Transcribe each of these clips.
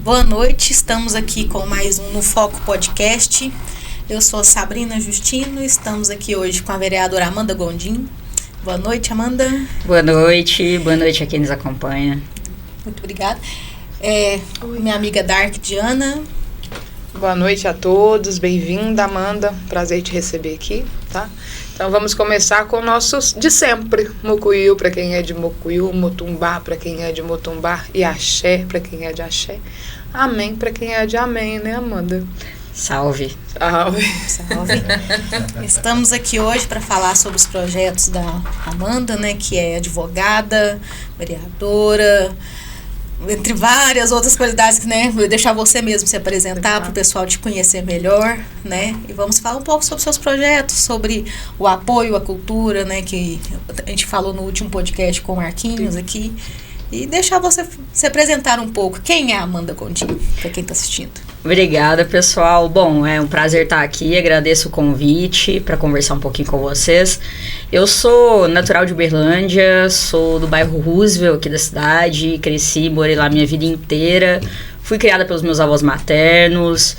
Boa noite, estamos aqui com mais um No Foco Podcast. Eu sou a Sabrina Justino, estamos aqui hoje com a vereadora Amanda Gondim. Boa noite, Amanda. Boa noite a quem nos acompanha. Muito obrigada. Minha amiga Dark Diana. Boa noite a todos, bem-vinda, Amanda, prazer te receber aqui, tá? Então vamos começar com nossos de sempre, Mucuyu para quem é de Mucuyu, Motumbá para quem é de Motumbá e Axé para quem é de Axé, Amém para quem é de Amém, né, Amanda? Salve. Salve. Salve. Estamos aqui hoje para falar sobre os projetos da Amanda, né, que é advogada, vereadora, entre várias outras qualidades, né? Vou deixar você mesmo se apresentar para o pessoal te conhecer melhor, né? E vamos falar um pouco sobre seus projetos, sobre o apoio à cultura, né? Que a gente falou no último podcast com o Marquinhos aqui. E deixar você se apresentar um pouco. Quem é a Amanda Gondim, para quem está assistindo? Obrigada, pessoal. Bom, é um prazer estar aqui. Agradeço o convite para conversar um pouquinho com vocês. Eu sou natural de Uberlândia, sou do bairro Roosevelt aqui da cidade. Cresci, morei lá minha vida inteira. Fui criada pelos meus avós maternos.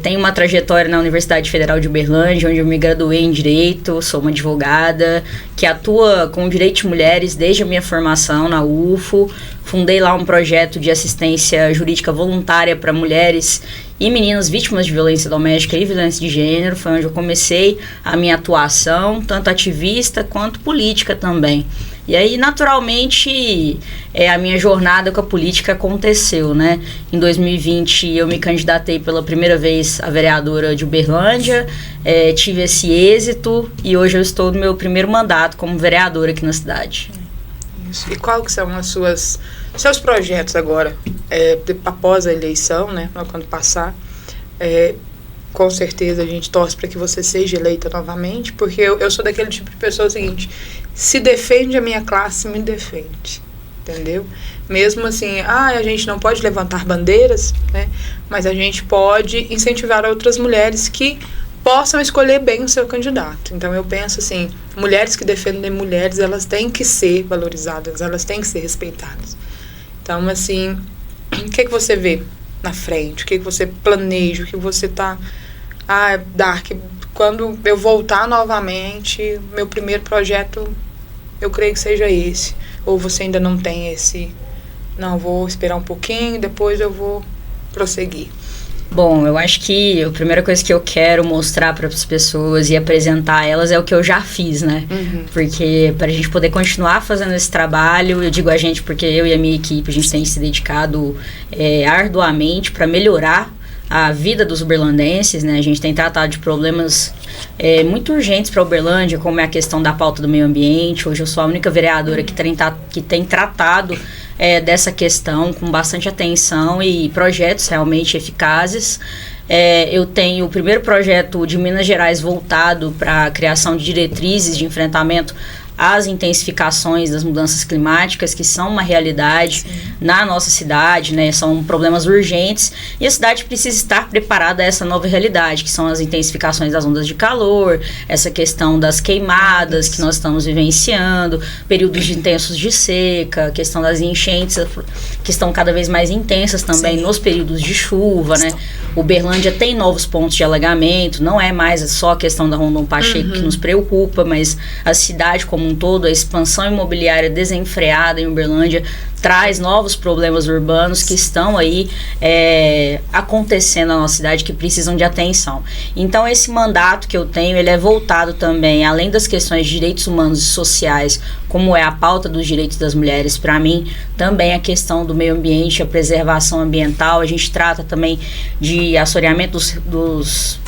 Tenho uma trajetória na Universidade Federal de Uberlândia, onde eu me graduei em Direito. Sou uma advogada que atua com direito de mulheres desde a minha formação na UFO. Fundei lá um projeto de assistência jurídica voluntária para mulheres e meninas vítimas de violência doméstica e violência de gênero. Foi onde eu comecei a minha atuação, tanto ativista quanto política também. E aí, naturalmente, a minha jornada com a política aconteceu, né? Em 2020, eu me candidatei pela primeira vez a vereadora de Uberlândia, tive esse êxito e hoje eu estou no meu primeiro mandato como vereadora aqui na cidade. Isso. E qual que são seus projetos agora, após a eleição, né? Quando passar, com certeza a gente torce para que você seja eleita novamente, porque eu sou daquele tipo de pessoa seguinte: se defende a minha classe, me defende, entendeu? Mesmo assim, a gente não pode levantar bandeiras, né? Mas a gente pode incentivar outras mulheres que possam escolher bem o seu candidato. Então eu penso assim, mulheres que defendem mulheres, elas têm que ser valorizadas, elas têm que ser respeitadas. Então assim, o que você vê na frente? O que você planeja? O que você tá... Dark, quando eu voltar novamente, meu primeiro projeto, eu creio que seja esse. Ou você ainda não tem esse... Não, vou esperar um pouquinho, depois eu vou prosseguir. Bom, eu acho que a primeira coisa que eu quero mostrar para as pessoas e apresentar elas é o que eu já fiz, né? Uhum. Porque para a gente poder continuar fazendo esse trabalho, eu digo a gente porque eu e a minha equipe, a gente tem se dedicado arduamente para melhorar a vida dos uberlandenses, né? A gente tem tratado de problemas muito urgentes para Uberlândia, como é a questão da pauta do meio ambiente. Hoje eu sou a única vereadora que tem tratado dessa questão com bastante atenção e projetos realmente eficazes. Eu tenho o primeiro projeto de Minas Gerais voltado para a criação de diretrizes de enfrentamento às intensificações das mudanças climáticas, que são uma realidade na nossa cidade, né? São problemas urgentes e a cidade precisa estar preparada a essa nova realidade, que são as intensificações das ondas de calor, essa questão das queimadas que nós estamos vivenciando, períodos intensos de seca, questão das enchentes que estão cada vez mais intensas também nos períodos de chuva, né? Uberlândia tem novos pontos de alagamento, não é mais só a questão da Rondon Pacheco que nos preocupa, mas a cidade como um todo, a expansão imobiliária desenfreada em Uberlândia traz novos problemas urbanos que estão aí acontecendo na nossa cidade, que precisam de atenção. Então esse mandato que eu tenho, ele é voltado também, além das questões de direitos humanos e sociais, como é a pauta dos direitos das mulheres, para mim, também a questão do meio ambiente, a preservação ambiental. A gente trata também de assoreamento dos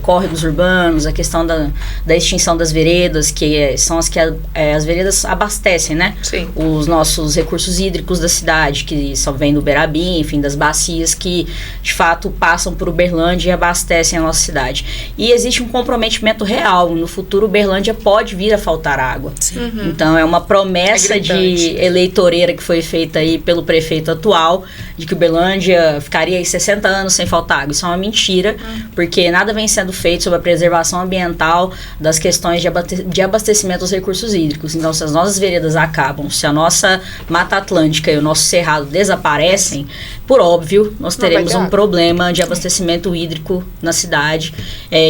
córregos urbanos, a questão da extinção das veredas, que são as que as veredas abastecem, né? Sim. Os nossos recursos hídricos da cidade, que só vêm do Berabim, enfim, das bacias que, de fato, passam por Uberlândia e abastecem a nossa cidade. E existe um comprometimento real. No futuro, Uberlândia pode vir a faltar água. Uhum. Então, é uma promessa de eleitoreira que foi feita aí pelo prefeito atual, de que Uberlândia ficaria aí 60 anos sem faltar água. Isso é uma mentira, porque nada nada vem sendo feito sobre a preservação ambiental das questões de abastecimento dos recursos hídricos. Então, se as nossas veredas acabam, se a nossa Mata Atlântica e o nosso cerrado desaparecem, por óbvio, nós teremos um problema de abastecimento hídrico na cidade.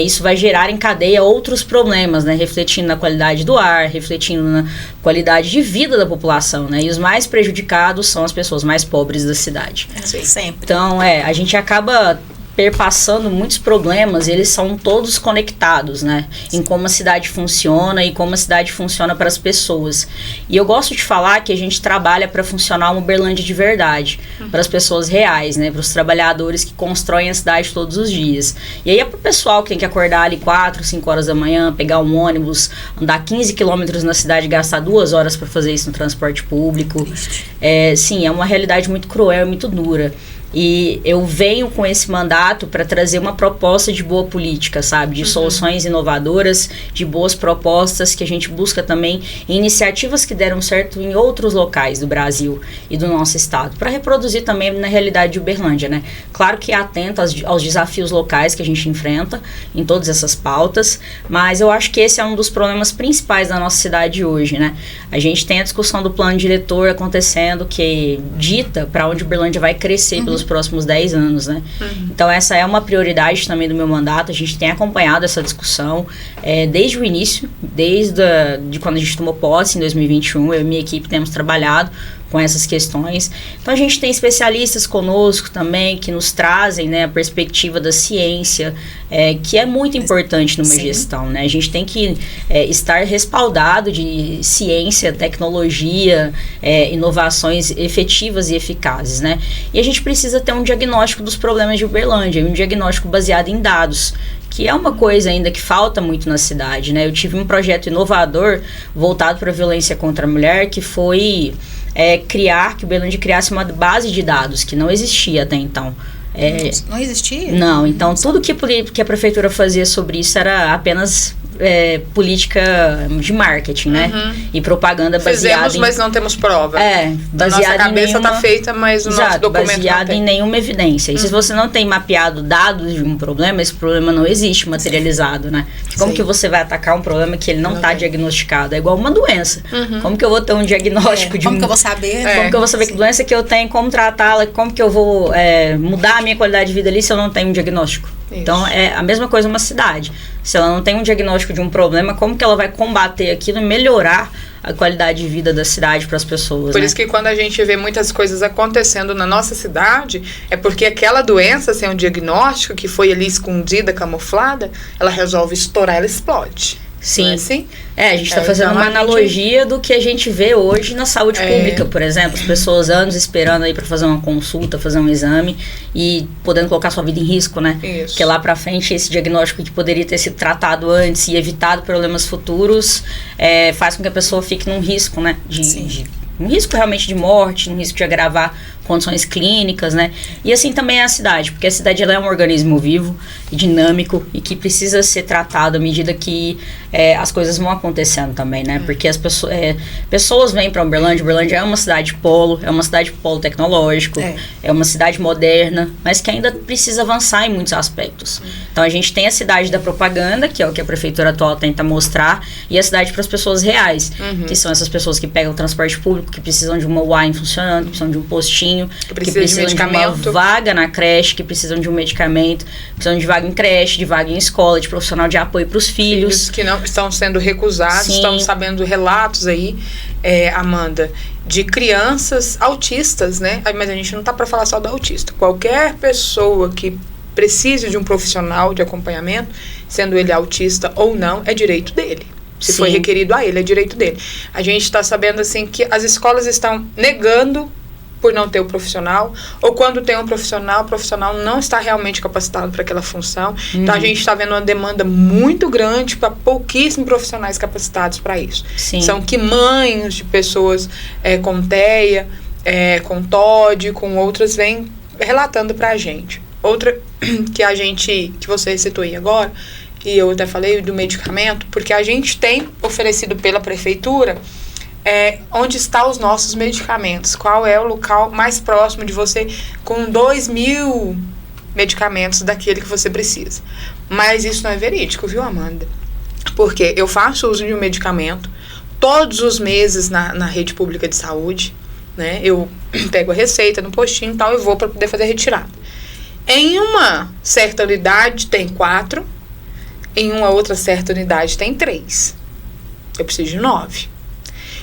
Isso vai gerar em cadeia outros problemas, né? Refletindo na qualidade do ar, refletindo na qualidade de vida da população, né? E os mais prejudicados são as pessoas mais pobres da cidade. Sempre. Então, a gente acaba perpassando muitos problemas, e eles são todos conectados, né? Em como a cidade funciona e como a cidade funciona para as pessoas. E eu gosto de falar que a gente trabalha para funcionar uma Uberlândia de verdade, para as pessoas reais, né? Para os trabalhadores que constroem a cidade todos os dias. E aí é para o pessoal que tem que acordar ali 4, 5 horas da manhã, pegar um ônibus, andar 15 quilômetros na cidade, gastar 2 horas para fazer isso no transporte público. Sim, é uma realidade muito cruel, muito dura. E eu venho com esse mandato para trazer uma proposta de boa política, sabe? De soluções inovadoras, de boas propostas que a gente busca também em iniciativas que deram certo em outros locais do Brasil e do nosso estado, para reproduzir também na realidade de Uberlândia, né? Claro que atento aos desafios locais que a gente enfrenta em todas essas pautas, mas eu acho que esse é um dos problemas principais da nossa cidade hoje, né? A gente tem a discussão do plano diretor acontecendo, que dita para onde Uberlândia vai crescer pelos próximos 10 anos, né? Então essa é uma prioridade também do meu mandato. A gente tem acompanhado essa discussão desde o início, desde quando a gente tomou posse em 2021. Eu e minha equipe temos trabalhado com essas questões. Então a gente tem especialistas conosco também que nos trazem, né, a perspectiva da ciência, que é muito importante numa gestão, né? A gente tem que estar respaldado de ciência, tecnologia, inovações efetivas e eficazes, né? E a gente precisa ter um diagnóstico dos problemas de Uberlândia, um diagnóstico baseado em dados, que é uma coisa ainda que falta muito na cidade, né? Eu tive um projeto inovador voltado para a violência contra a mulher, que foi que Uberlândia criasse uma base de dados que não existia até então. Não existia? Não, então tudo que a prefeitura fazia sobre isso era apenas política de marketing, né? E propaganda baseada mas não temos prova. Baseada nossa cabeça está feita, mas o nosso documento baseada em nenhuma evidência. E se você não tem mapeado dados de um problema, esse problema não existe materializado, né? Como que você vai atacar um problema que ele não está diagnosticado? É igual uma doença. Como que eu vou ter um diagnóstico de como que eu vou saber? Como que eu vou saber que doença que eu tenho, como tratá-la, como que eu vou mudar a minha qualidade de vida ali se eu não tenho um diagnóstico? Isso. Então, é a mesma coisa uma cidade. Se ela não tem um diagnóstico de um problema, como que ela vai combater aquilo e melhorar a qualidade de vida da cidade para as pessoas? Por isso que quando a gente vê muitas coisas acontecendo na nossa cidade, é porque aquela doença, sem um diagnóstico, que foi ali escondida, camuflada, ela resolve estourar, ela explode. Sim. Não é assim? A gente está fazendo uma analogia do que a gente vê hoje na saúde pública, por exemplo. As pessoas anos esperando aí para fazer uma consulta, fazer um exame e podendo colocar sua vida em risco, né? Isso. Porque lá para frente esse diagnóstico que poderia ter sido tratado antes e evitado problemas futuros faz com que a pessoa fique num risco, né? Um risco realmente de morte, um risco de agravar condições clínicas, né? E assim também é a cidade, porque a cidade ela é um organismo vivo e dinâmico e que precisa ser tratado à medida que as coisas vão acontecendo também, né? Porque as pessoas vêm para Uberlândia. Uberlândia é uma cidade polo tecnológico, é uma cidade moderna, mas que ainda precisa avançar em muitos aspectos. Então a gente tem a cidade da propaganda, que é o que a prefeitura atual tenta mostrar, e a cidade para as pessoas reais, que são essas pessoas que pegam o transporte público, que precisam de uma UAM funcionando, que precisam de um postinho, que precisam de uma vaga na creche, que precisam de um medicamento, precisam de vaga em creche, de vaga em escola, de profissional de apoio para os filhos. Que não estão sendo recusados. Sim. Estamos sabendo relatos aí, Amanda, de crianças autistas, né? Mas a gente não está para falar só do autista. Qualquer pessoa que precise de um profissional de acompanhamento, sendo ele autista ou não, é direito dele. Se foi requerido a ele, é direito dele. A gente está sabendo assim que as escolas estão negando por não ter o profissional, ou quando tem um profissional, o profissional não está realmente capacitado para aquela função. Então a gente está vendo uma demanda muito grande para pouquíssimos profissionais capacitados para isso. Sim. São que mães de pessoas com TEA, com TOD, com outras, vêm relatando para a gente. Outra que você citou aí agora, e eu até falei do medicamento, porque a gente tem oferecido pela prefeitura onde estão os nossos medicamentos, qual é o local mais próximo de você, com 2.000 medicamentos daquele que você precisa. Mas isso não é verídico, viu, Amanda? Porque eu faço uso de um medicamento todos os meses na rede pública de saúde, né? Eu pego a receita no postinho e tal, e vou para poder fazer a retirada. Em uma certa unidade tem 4, em uma outra certa unidade tem 3. Eu preciso de 9.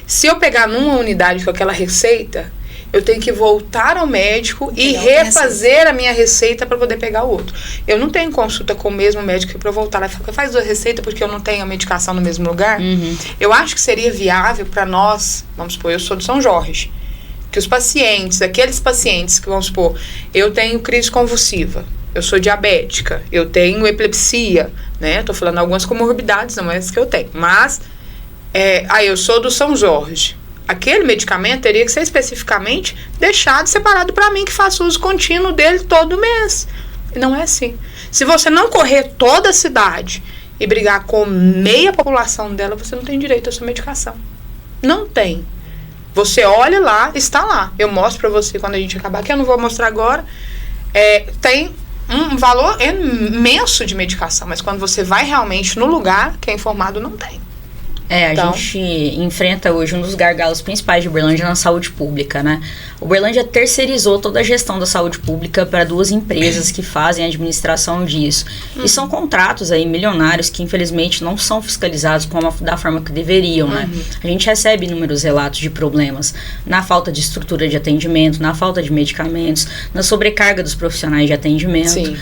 Se eu pegar numa unidade com aquela receita, eu tenho que voltar ao médico e refazer a minha receita para poder pegar o outro. Eu não tenho consulta com o mesmo médico para voltar lá e falar, faz 2 receitas porque eu não tenho a medicação no mesmo lugar. Eu acho que seria viável para nós, vamos supor, eu sou de São Jorge, que os pacientes, aqueles pacientes que, vamos supor, eu tenho crise convulsiva, eu sou diabética, eu tenho epilepsia, né? Estou falando algumas comorbidades, não é as que eu tenho, mas eu sou do São Jorge. Aquele medicamento teria que ser especificamente deixado separado para mim, que faço uso contínuo dele todo mês. E não é assim. Se você não correr toda a cidade e brigar com meia população dela, você não tem direito à sua medicação. Não tem. Você olha lá, está lá. Eu mostro para você quando a gente acabar, que eu não vou mostrar agora. Tem um valor imenso de medicação, mas quando você vai realmente no lugar que é informado, não tem. A gente enfrenta hoje um dos gargalos principais de Uberlândia na saúde pública, né? Uberlândia terceirizou toda a gestão da saúde pública para 2 empresas que fazem a administração disso. E são contratos aí milionários que, infelizmente, não são fiscalizados da forma que deveriam, né? A gente recebe inúmeros relatos de problemas na falta de estrutura de atendimento, na falta de medicamentos, na sobrecarga dos profissionais de atendimento. Sim.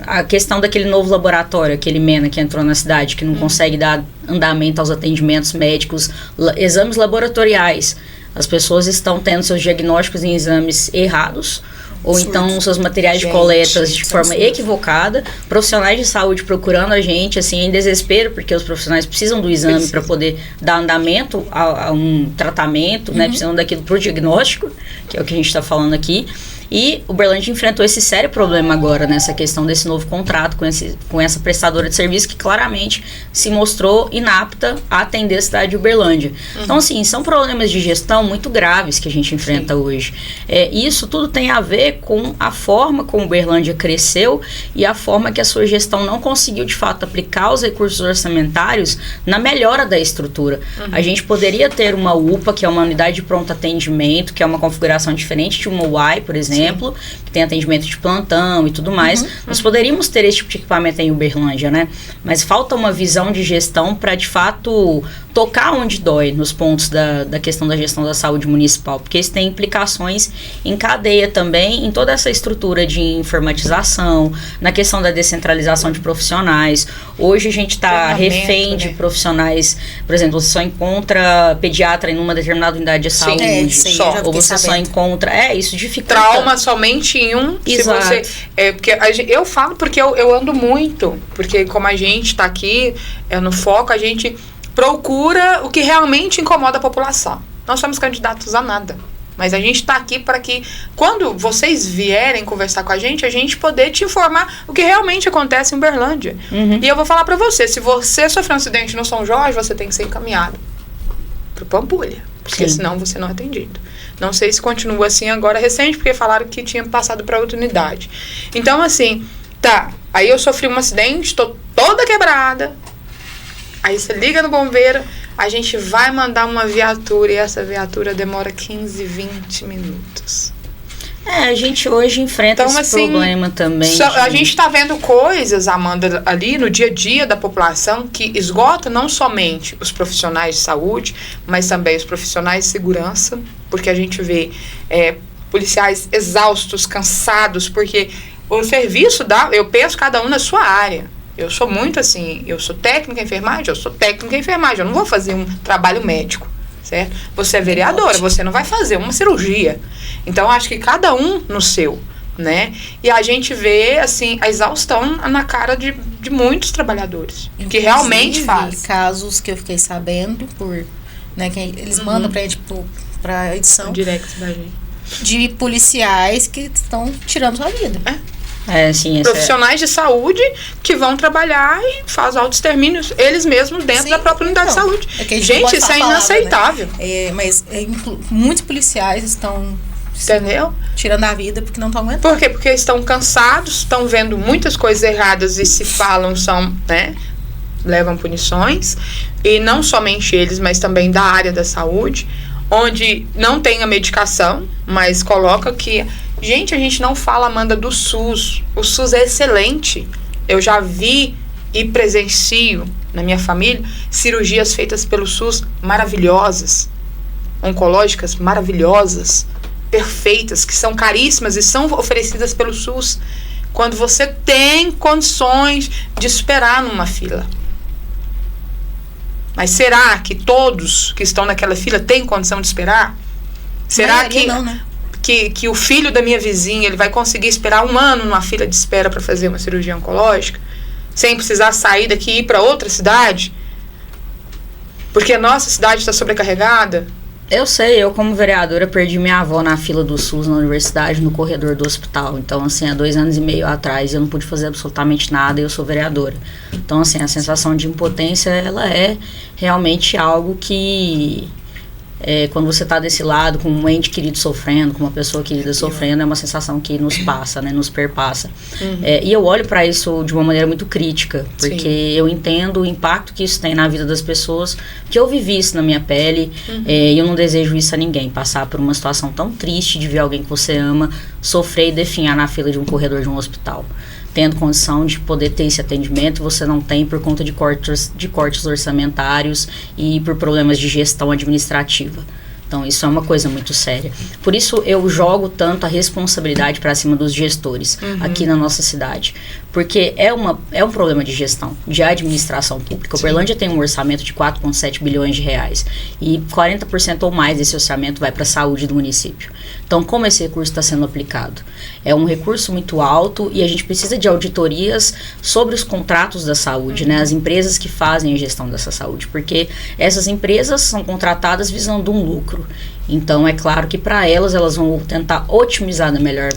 A questão daquele novo laboratório, aquele MENA que entrou na cidade, que não consegue dar andamento aos atendimentos médicos, exames laboratoriais. As pessoas estão tendo seus diagnósticos em exames errados, ou então seus materiais de coletas de forma equivocada, profissionais de saúde procurando a gente, assim, em desespero, porque os profissionais precisam do exame para poder dar andamento a um tratamento, né, precisam daquilo para o diagnóstico, que é o que a gente está falando aqui. E o Uberlândia enfrentou esse sério problema agora, nessa questão desse novo contrato com essa prestadora de serviço que claramente se mostrou inapta a atender a cidade de Uberlândia. Então, assim, são problemas de gestão muito graves que a gente enfrenta hoje. Isso tudo tem a ver com a forma como Uberlândia cresceu e a forma que a sua gestão não conseguiu, de fato, aplicar os recursos orçamentários na melhora da estrutura. A gente poderia ter uma UPA, que é uma unidade de pronto atendimento, que é uma configuração diferente de uma UAI, por exemplo, que tem atendimento de plantão e tudo mais. Nós poderíamos ter esse tipo de equipamento em Uberlândia, né? Mas falta uma visão de gestão para, de fato, tocar onde dói nos pontos da questão da gestão da saúde municipal, porque isso tem implicações em cadeia também, em toda essa estrutura de informatização, na questão da descentralização de profissionais. Hoje a gente está refém de profissionais, por exemplo, você só encontra pediatra em uma determinada unidade de saúde, ou você só encontra... isso dificulta. Trauma somente em um. Exato. Se você, porque eu falo porque eu ando muito, porque como a gente está aqui no foco, a gente procura o que realmente incomoda a população. Não somos candidatos a nada, mas a gente está aqui para que, quando vocês vierem conversar com a gente poder te informar o que realmente acontece em Uberlândia. E eu vou falar para você, se você sofreu um acidente no São Jorge, você tem que ser encaminhado para o Pampulha, porque senão você não é atendido. Não sei se continua assim agora recente, porque falaram que tinha passado para outra unidade. Então, assim, aí eu sofri um acidente, estou toda quebrada. Aí você liga no bombeiro, a gente vai mandar uma viatura e essa viatura demora 15, 20 minutos. A gente hoje enfrenta esse problema também. A gente está vendo coisas, Amanda, ali no dia a dia da população que esgota não somente os profissionais de saúde, mas também os profissionais de segurança, porque a gente vê policiais exaustos, cansados, porque o serviço eu penso cada um na sua área. Eu sou muito assim, eu sou técnica em enfermagem, eu não vou fazer um trabalho médico, certo? Você é vereadora, você não vai fazer uma cirurgia. Então, acho que cada um no seu, né? E a gente vê, assim, a exaustão na cara de muitos trabalhadores, que realmente fazem. Casos que eu fiquei sabendo, que eles mandam pra gente pra edição. Direct da gente. De policiais que estão tirando sua vida. Profissionais de saúde que vão trabalhar e fazem autoextermínios eles mesmos dentro da própria unidade de saúde. Gente, isso é inaceitável. Né? Mas muitos policiais estão Entendeu? Tirando a vida porque não estão aguentando. Por quê? Porque estão cansados, estão vendo muitas coisas erradas e se falam, levam punições. E não somente eles, mas também da área da saúde, onde não tem a medicação, mas coloca que... Gente, a gente não fala, Amanda, do SUS. O SUS é excelente. Eu já vi e presencio na minha família cirurgias feitas pelo SUS maravilhosas, oncológicas maravilhosas, perfeitas, que são caríssimas e são oferecidas pelo SUS quando você tem condições de esperar numa fila. Mas será que todos que estão naquela fila têm condição de esperar? Será que, não, né? que o filho da minha vizinha ele vai conseguir esperar 1 ano numa fila de espera para fazer uma cirurgia oncológica, sem precisar sair daqui e ir para outra cidade? Porque a nossa cidade está sobrecarregada. Eu sei, eu como vereadora perdi minha avó na fila do SUS na universidade, no corredor do hospital. Então, assim, há 2 anos e meio atrás eu não pude fazer absolutamente nada e eu sou vereadora. Então, assim, a sensação de impotência, ela é realmente algo que... quando você está desse lado, com um ente querido sofrendo, com uma pessoa querida sofrendo, é uma sensação que nos passa, né, nos perpassa. E eu olho para isso de uma maneira muito crítica, porque eu entendo o impacto que isso tem na vida das pessoas, que eu vivi isso na minha pele, e eu não desejo isso a ninguém, passar por uma situação tão triste de ver alguém que você ama sofrer e definhar na fila de um corredor de um hospital. Tendo condição de poder ter esse atendimento, você não tem por conta de cortes orçamentários e por problemas de gestão administrativa. Então, isso é uma coisa muito séria. Por isso, eu jogo tanto a responsabilidade para cima dos gestores aqui na nossa cidade. Porque é um problema de gestão, de administração pública. O Uberlândia tem um orçamento de 4,7 bilhões de reais. E 40% ou mais desse orçamento vai para a saúde do município. Então, como esse recurso está sendo aplicado? É um recurso muito alto e a gente precisa de auditorias sobre os contratos da saúde, né? As empresas que fazem a gestão dessa saúde. Porque essas empresas são contratadas visando um lucro. Então, é claro que para elas vão tentar otimizar da melhor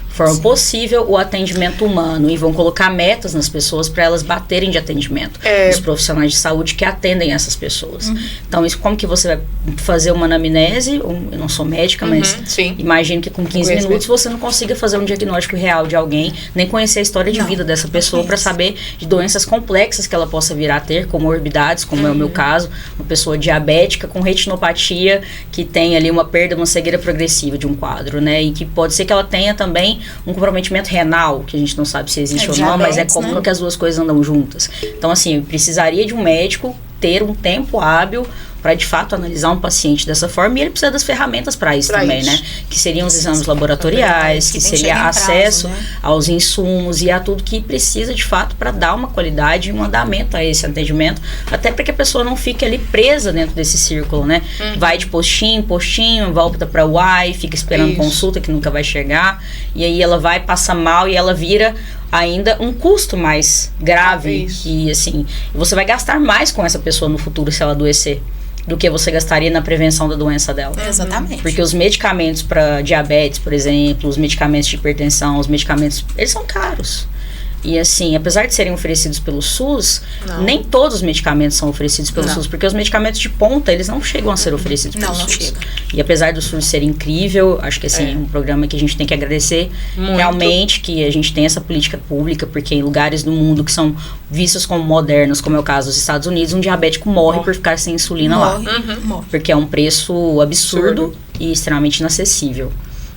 forma possível o atendimento humano e vão colocar metas nas pessoas para elas baterem de atendimento, os profissionais de saúde que atendem essas pessoas. Então, isso, como que você vai fazer uma anamnese? Eu não sou médica, mas imagino que com 15 minutos você não consiga fazer um diagnóstico real de alguém, nem conhecer a história de vida dessa pessoa para saber de doenças complexas que ela possa vir a ter, comorbidades, como é o meu caso, uma pessoa diabética com retinopatia que tem ali uma perda, uma cegueira progressiva de um quadro, né? E que pode ser que ela tenha também um comprometimento renal, que a gente não sabe se existe ou não, mas é comum que as duas coisas andam juntas. Então, assim, eu precisaria de um médico ter um tempo hábil para, de fato, analisar um paciente dessa forma, e ele precisa das ferramentas para isso também, né? Que seriam os exames laboratoriais, que seria acesso aos insumos e a tudo que precisa, de fato, para dar uma qualidade e um andamento a esse atendimento, até para que a pessoa não fique ali presa dentro desse círculo, né? Vai de postinho em postinho, volta para UAI, fica esperando consulta que nunca vai chegar, e aí ela vai, passa mal e ela vira ainda um custo mais grave. E assim, você vai gastar mais com essa pessoa no futuro se ela adoecer do que você gastaria na prevenção da doença dela. Exatamente. Porque os medicamentos para diabetes, por exemplo, os medicamentos de hipertensão, os medicamentos, eles são caros. E assim, apesar de serem oferecidos pelo SUS, nem todos os medicamentos são oferecidos pelo SUS, porque os medicamentos de ponta, eles não chegam a ser oferecidos pelo SUS. Não chega. E apesar do SUS ser incrível, acho que assim, é um programa que a gente tem que agradecer realmente, que a gente tem essa política pública, porque em lugares do mundo que são vistos como modernos, como é o caso dos Estados Unidos, um diabético morre por ficar sem insulina lá. Porque é um preço absurdo e extremamente inacessível.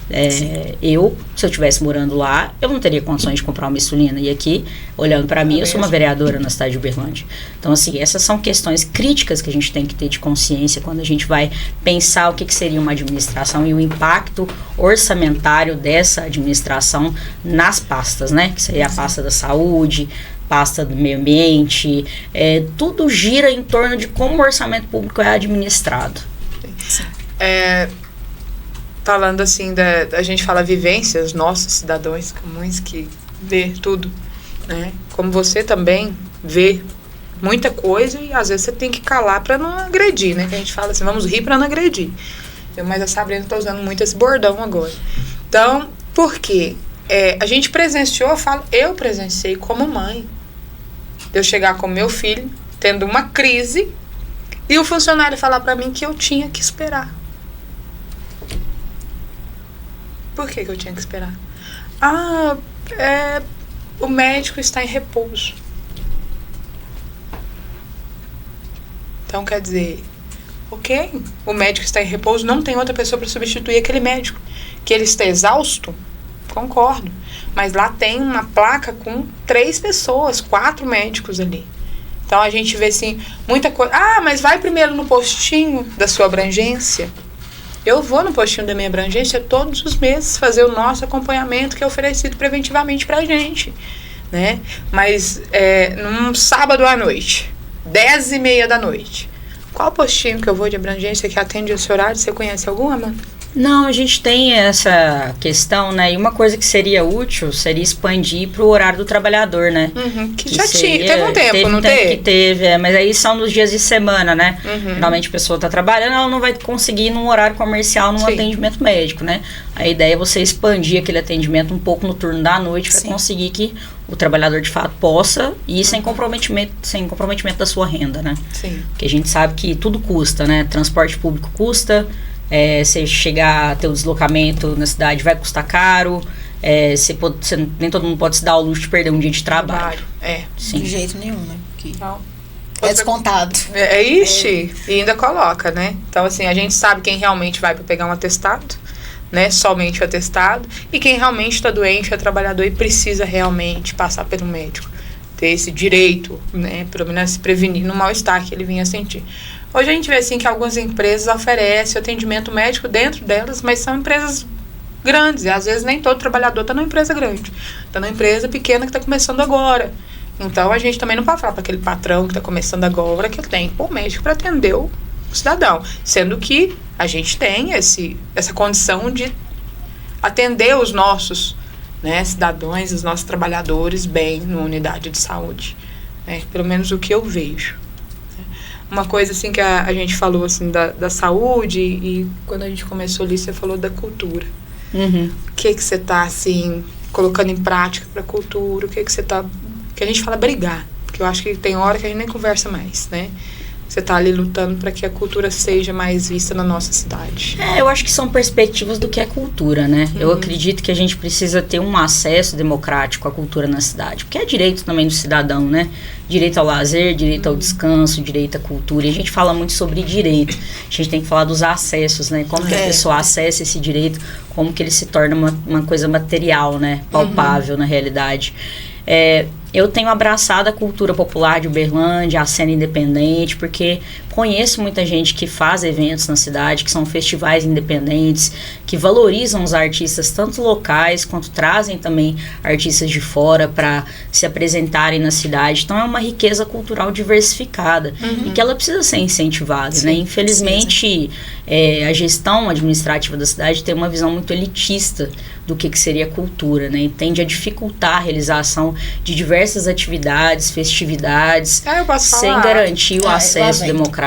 Se eu estivesse morando lá, eu não teria condições de comprar uma insulina. E aqui, olhando para mim, eu sou uma vereadora na cidade de Uberlândia. Então, assim, essas são questões críticas que a gente tem que ter de consciência quando a gente vai pensar o que seria uma administração e o impacto orçamentário dessa administração nas pastas, né? Que seria a pasta da saúde, pasta do meio ambiente, tudo gira em torno de como o orçamento público é administrado. Falando assim, a gente fala vivências, nossos cidadãos comuns que vê tudo, né? Como você também vê muita coisa e às vezes você tem que calar para não agredir, né? Que a gente fala assim, vamos rir para não agredir. Mas a Sabrina está usando muito esse bordão agora. Então, por quê? A gente presenciou, eu presenciei como mãe, de eu chegar com meu filho, tendo uma crise, e o funcionário falar para mim que eu tinha que esperar. Por que eu tinha que esperar? O médico está em repouso. Então, quer dizer, ok, o médico está em repouso, não tem outra pessoa para substituir aquele médico. Que ele está exausto, concordo. Mas lá tem uma placa com 3 pessoas, 4 médicos ali. Então, a gente vê, assim, muita coisa. Mas vai primeiro no postinho da sua abrangência. Eu vou no postinho da minha abrangência todos os meses fazer o nosso acompanhamento que é oferecido preventivamente pra gente, né? Mas num sábado à noite, 10h30 da noite, qual postinho que eu vou de abrangência que atende esse horário? Você conhece algum, Amanda? Não, a gente tem essa questão, né? E uma coisa que seria útil seria expandir para o horário do trabalhador, né? Que já tinha, teve um tempo, não teve? Que teve, mas aí são nos dias de semana, né? Normalmente a pessoa está trabalhando, ela não vai conseguir num horário comercial, num atendimento médico, né? A ideia é você expandir aquele atendimento um pouco no turno da noite para conseguir que o trabalhador de fato possa ir sem comprometimento da sua renda, né? Sim. Porque a gente sabe que tudo custa, né? Transporte público custa. Você chegar a ter o deslocamento na cidade vai custar caro. Nem todo mundo pode se dar ao luxo de perder um dia de trabalho. Sim. De jeito nenhum, né? Não. É descontado. E ainda coloca, né? Então, assim, a gente sabe quem realmente vai para pegar um atestado, né? Somente o atestado. E quem realmente está doente, é trabalhador e precisa realmente passar pelo médico. Ter esse direito, né? Pelo menos se prevenir no mal-estar que ele vinha a sentir. Hoje a gente vê assim que algumas empresas oferecem atendimento médico dentro delas, mas são empresas grandes. E às vezes nem todo trabalhador está numa empresa grande. Está numa empresa pequena que está começando agora. Então a gente também não pode falar para aquele patrão que está começando agora que tem o médico para atender o cidadão. Sendo que a gente tem essa condição de atender os nossos, né, cidadãos, os nossos trabalhadores bem numa unidade de saúde. Né? Pelo menos o que eu vejo. Uma coisa assim que a gente falou assim da saúde e quando a gente começou ali, você falou da cultura. O que você está assim colocando em prática para a cultura? O que você está... Que a gente fala brigar, porque eu acho que tem hora que a gente nem conversa mais, né? Você está ali lutando para que a cultura seja mais vista na nossa cidade. Eu acho que são perspectivas do que é cultura, né? Eu acredito que a gente precisa ter um acesso democrático à cultura na cidade, porque é direito também do cidadão, né? Direito ao lazer, direito ao descanso, direito à cultura. E a gente fala muito sobre direito. A gente tem que falar dos acessos, né? Como que a pessoa acessa esse direito, como que ele se torna uma coisa material, né? Palpável na realidade. Eu tenho abraçado a cultura popular de Uberlândia, a cena independente, porque conheço muita gente que faz eventos na cidade, que são festivais independentes, que valorizam os artistas tanto locais, quanto trazem também artistas de fora para se apresentarem na cidade. Então é uma riqueza cultural diversificada e que ela precisa ser incentivada, né? Infelizmente, a gestão administrativa da cidade tem uma visão muito elitista do que seria cultura, né? E tende a dificultar a realização de diversas atividades, festividades, sem garantir o acesso democrático.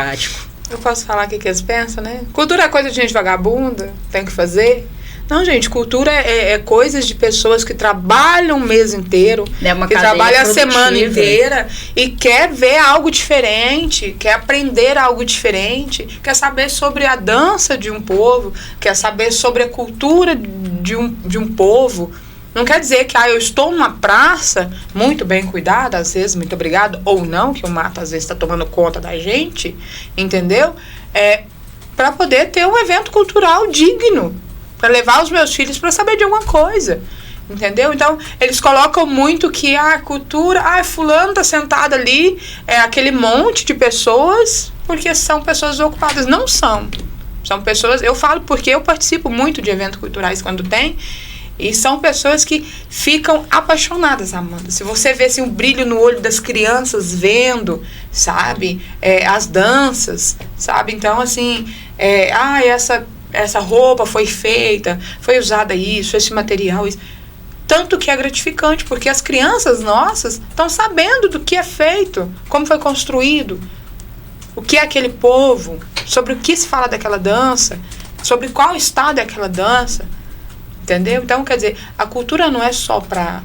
Eu posso falar o que eles pensam, né? Cultura é coisa de gente vagabunda, tem que fazer. Não, gente, cultura é coisas de pessoas que trabalham o mês inteiro, que trabalham a semana inteira e quer ver algo diferente, quer aprender algo diferente, quer saber sobre a dança de um povo, quer saber sobre a cultura de um povo. Não quer dizer que eu estou numa praça muito bem cuidada, às vezes, muito obrigado, ou não, que o mato às vezes está tomando conta da gente, entendeu? Para poder ter um evento cultural digno, para levar os meus filhos para saber de alguma coisa, entendeu? Então, eles colocam muito que a cultura, fulano está sentado ali, aquele monte de pessoas, porque são pessoas ocupadas. Não são. São pessoas, eu falo porque eu participo muito de eventos culturais quando tem, e são pessoas que ficam apaixonadas, Amanda. Se você vê assim, um brilho no olho das crianças vendo, sabe? As danças, sabe? Então, assim, essa roupa foi feita, foi usada isso, esse material, isso. Tanto que é gratificante, porque as crianças nossas estão sabendo do que é feito, como foi construído, o que é aquele povo, sobre o que se fala daquela dança, sobre qual estado é aquela dança. Entendeu? Então, quer dizer, a cultura não é só para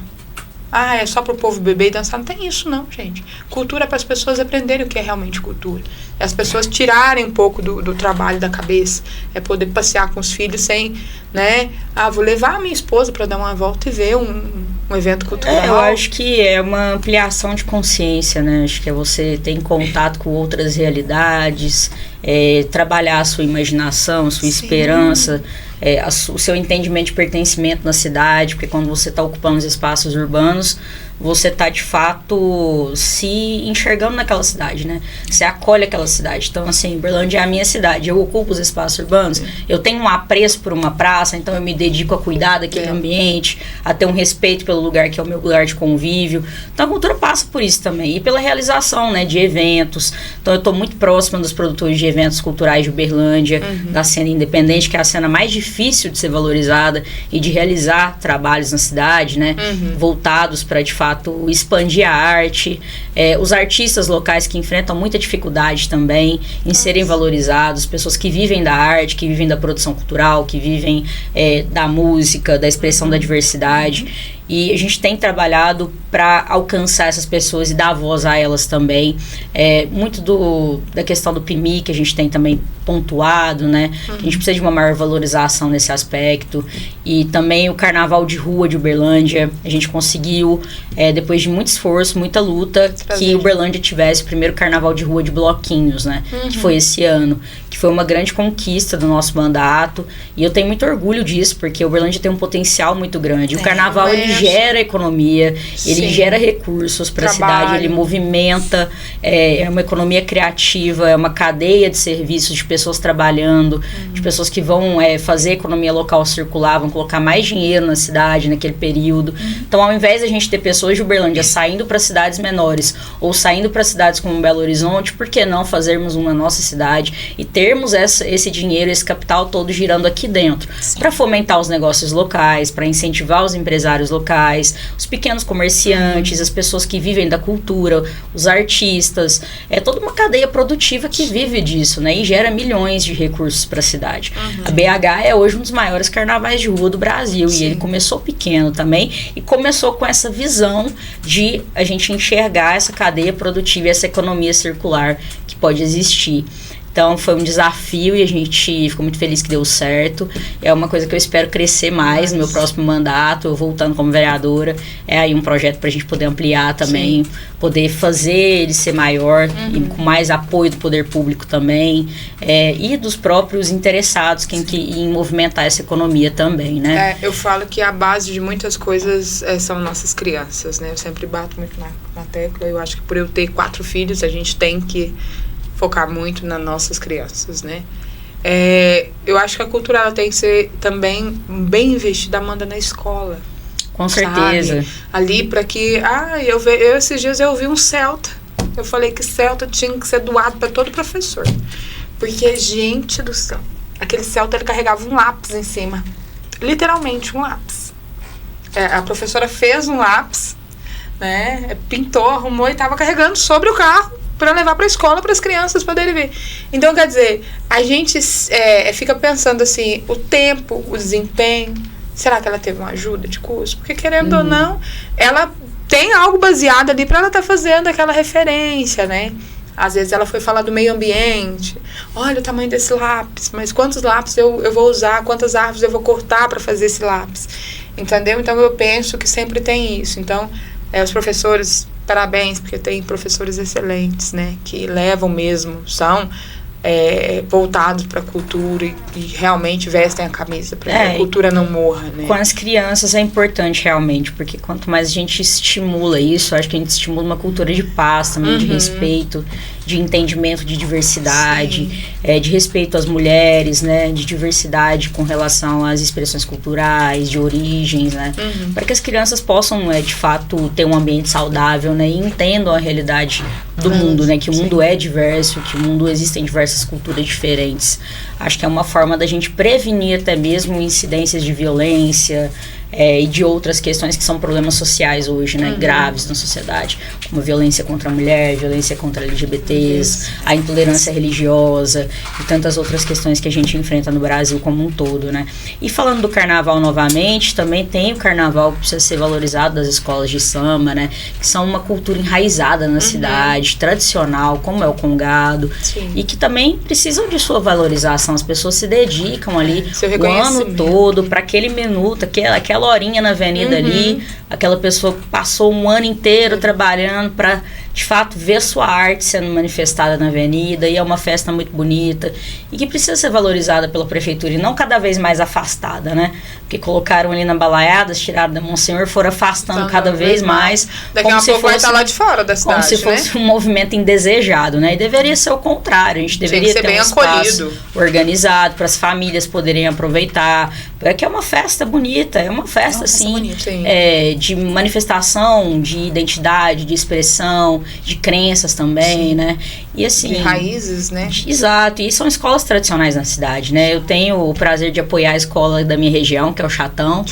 é só pro povo beber e dançar. Não tem isso não, gente. Cultura é para as pessoas aprenderem o que é realmente cultura. É as pessoas tirarem um pouco do trabalho da cabeça. É poder passear com os filhos sem, né? Vou levar a minha esposa para dar uma volta e ver um evento cultural. Eu acho que é uma ampliação de consciência, né? Acho que é você ter contato com outras realidades, trabalhar a sua imaginação, a sua esperança, o seu entendimento de pertencimento na cidade, porque quando você está ocupando os espaços urbanos, você está de fato se enxergando naquela cidade, né? Você acolhe aquela cidade. Então, assim, Uberlândia é a minha cidade, eu ocupo os espaços urbanos, eu tenho um apreço por uma praça, então eu me dedico a cuidar daquele ambiente, a ter um respeito pelo lugar que é o meu lugar de convívio. Então a cultura passa por isso também, e pela realização, né, de eventos. Então eu estou muito próxima dos produtores de eventos culturais de Uberlândia, da cena independente, que é a cena mais difícil de ser valorizada e de realizar trabalhos na cidade, né, voltados para, de fato, expandir a arte, os artistas locais que enfrentam muita dificuldade também em serem valorizados, pessoas que vivem da arte, que vivem da produção cultural, que vivem da música, da expressão da diversidade. E a gente tem trabalhado para alcançar essas pessoas e dar voz a elas também. Muito da questão do PMI, que a gente tem também pontuado, né? A gente precisa de uma maior valorização nesse aspecto. E também o Carnaval de Rua de Uberlândia. A gente conseguiu, depois de muito esforço, muita luta, que Uberlândia tivesse o primeiro Carnaval de Rua de bloquinhos, né? Que foi esse ano. Que foi uma grande conquista do nosso mandato. E eu tenho muito orgulho disso, porque Uberlândia tem um potencial muito grande. O Carnaval, ele gera economia, ele gera recursos para a cidade, ele movimenta, é uma economia criativa, é uma cadeia de serviços, de pessoas trabalhando, de pessoas que vão fazer a economia local circular, vão colocar mais dinheiro na cidade naquele período. Então, ao invés de a gente ter pessoas de Uberlândia saindo para cidades menores ou saindo para cidades como Belo Horizonte, por que não fazermos uma nossa cidade e termos esse dinheiro, esse capital todo girando aqui dentro, para fomentar os negócios locais, para incentivar os empresários locais, os pequenos comerciantes, as pessoas que vivem da cultura, os artistas, toda uma cadeia produtiva que vive disso, né, e gera milhões de recursos para a cidade. A BH é hoje um dos maiores carnavais de rua do Brasil, e ele começou pequeno também, e começou com essa visão de a gente enxergar essa cadeia produtiva e essa economia circular que pode existir. Então, foi um desafio e a gente ficou muito feliz que deu certo. É uma coisa que eu espero crescer mais no meu próximo mandato, eu voltando como vereadora. É aí um projeto para a gente poder ampliar também, poder fazer ele ser maior, e com mais apoio do poder público também, e dos próprios interessados em movimentar essa economia também, né? Eu falo que a base de muitas coisas são nossas crianças, né? Eu sempre bato muito na tecla. Eu acho que por eu ter 4 filhos, a gente tem que focar muito nas nossas crianças, né? Eu acho que a cultura ela tem que ser também bem investida, Amanda, na escola. Com certeza. Sabe? Ali para que... esses dias eu ouvi um Celta. Eu falei que Celta tinha que ser doado para todo professor. Porque, gente do céu, aquele Celta ele carregava um lápis em cima. Literalmente, um lápis. A professora fez um lápis, né? Pintou, arrumou e estava carregando sobre o carro para levar para a escola, para as crianças poderem ver. Então, quer dizer, a gente fica pensando assim, o tempo, o desempenho, será que ela teve uma ajuda de curso? Porque, querendo ou não, ela tem algo baseado ali para ela estar fazendo aquela referência, né? Às vezes ela foi falar do meio ambiente. Olha o tamanho desse lápis, mas quantos lápis eu vou usar, quantas árvores eu vou cortar para fazer esse lápis. Entendeu? Então, eu penso que sempre tem isso. Então, os professores... Parabéns, porque tem professores excelentes, né? Que levam mesmo, são voltados para a cultura e realmente vestem a camisa para que a cultura não morra, né? Com as crianças é importante realmente, porque quanto mais a gente estimula isso, acho que a gente estimula uma cultura de paz também, de respeito, de entendimento de diversidade, de respeito às mulheres, né? De diversidade com relação às expressões culturais, de origens, né? Para que as crianças possam, de fato, ter um ambiente saudável, né? E entendam a realidade do mundo, né? Que o mundo é diverso, que o mundo existem diversas culturas diferentes. Acho que é uma forma da gente prevenir até mesmo incidências de violência, e de outras questões que são problemas sociais hoje, né, graves na sociedade, como violência contra a mulher, violência contra LGBTs, a intolerância religiosa e tantas outras questões que a gente enfrenta no Brasil como um todo, né. E falando do carnaval novamente, também tem o carnaval que precisa ser valorizado das escolas de samba, né, que são uma cultura enraizada na cidade, tradicional, como é o congado, e que também precisam de sua valorização. As pessoas se dedicam ali o ano todo para aquele minuto, aquela horinha na avenida ali, aquela pessoa que passou um ano inteiro trabalhando para, de fato, ver sua arte sendo manifestada na avenida, e é uma festa muito bonita e que precisa ser valorizada pela prefeitura e não cada vez mais afastada, né? Porque colocaram ali na Balaiadas, tiraram da Monsenhor, foram afastando cada vez mais. Daqui a pouco vai estar lá de fora da cidade, como se fosse um movimento indesejado, né? E deveria ser o contrário, a gente deveria ter um espaço organizado para as famílias poderem aproveitar, porque é uma festa bonita, é uma festa, assim, de manifestação, de identidade, de expressão, de crenças também, né? E assim... de raízes, né? Exato, e são escolas tradicionais na cidade, né? Eu tenho o prazer de apoiar a escola da minha região, que é o Chatão.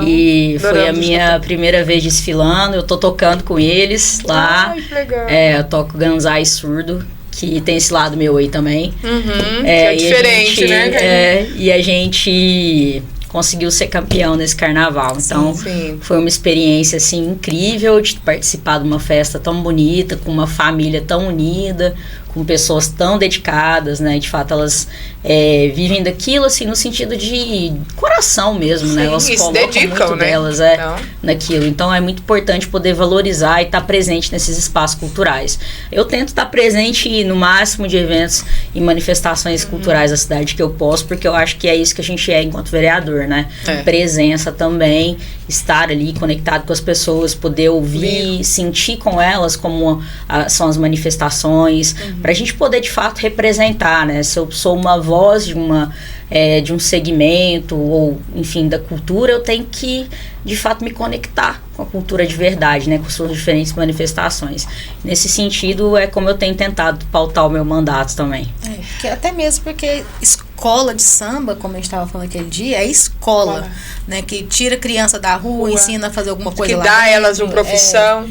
E foi a minha primeira vez desfilando, eu tô tocando com eles lá. Ai, que legal. Eu toco ganzai surdo, que tem esse lado meu aí também. Que é diferente, né? E a gente conseguiu ser campeão nesse carnaval. Então, foi uma experiência, assim, incrível de participar de uma festa tão bonita, com uma família tão unida, com pessoas tão dedicadas, né? De fato, elas vivem daquilo, assim, no sentido de coração mesmo, né? Elas colocam muito delas naquilo. Então, é muito importante poder valorizar e estar presente nesses espaços culturais. Eu tento estar presente no máximo de eventos e manifestações culturais da cidade que eu posso, porque eu acho que é isso que a gente é enquanto vereador, né? Presença também, estar ali conectado com as pessoas, poder ouvir, sentir com elas como são as manifestações, para a gente poder de fato representar, né? Se eu sou uma voz de um segmento ou, enfim, da cultura, eu tenho que de fato me conectar com a cultura de verdade, né? Com suas diferentes manifestações. Nesse sentido, é como eu tenho tentado pautar o meu mandato também. Até mesmo porque escola de samba, como a gente estava falando aquele dia, é escola, né? Que tira a criança da rua, ensina a fazer alguma coisa lá dentro. Que dá elas uma profissão.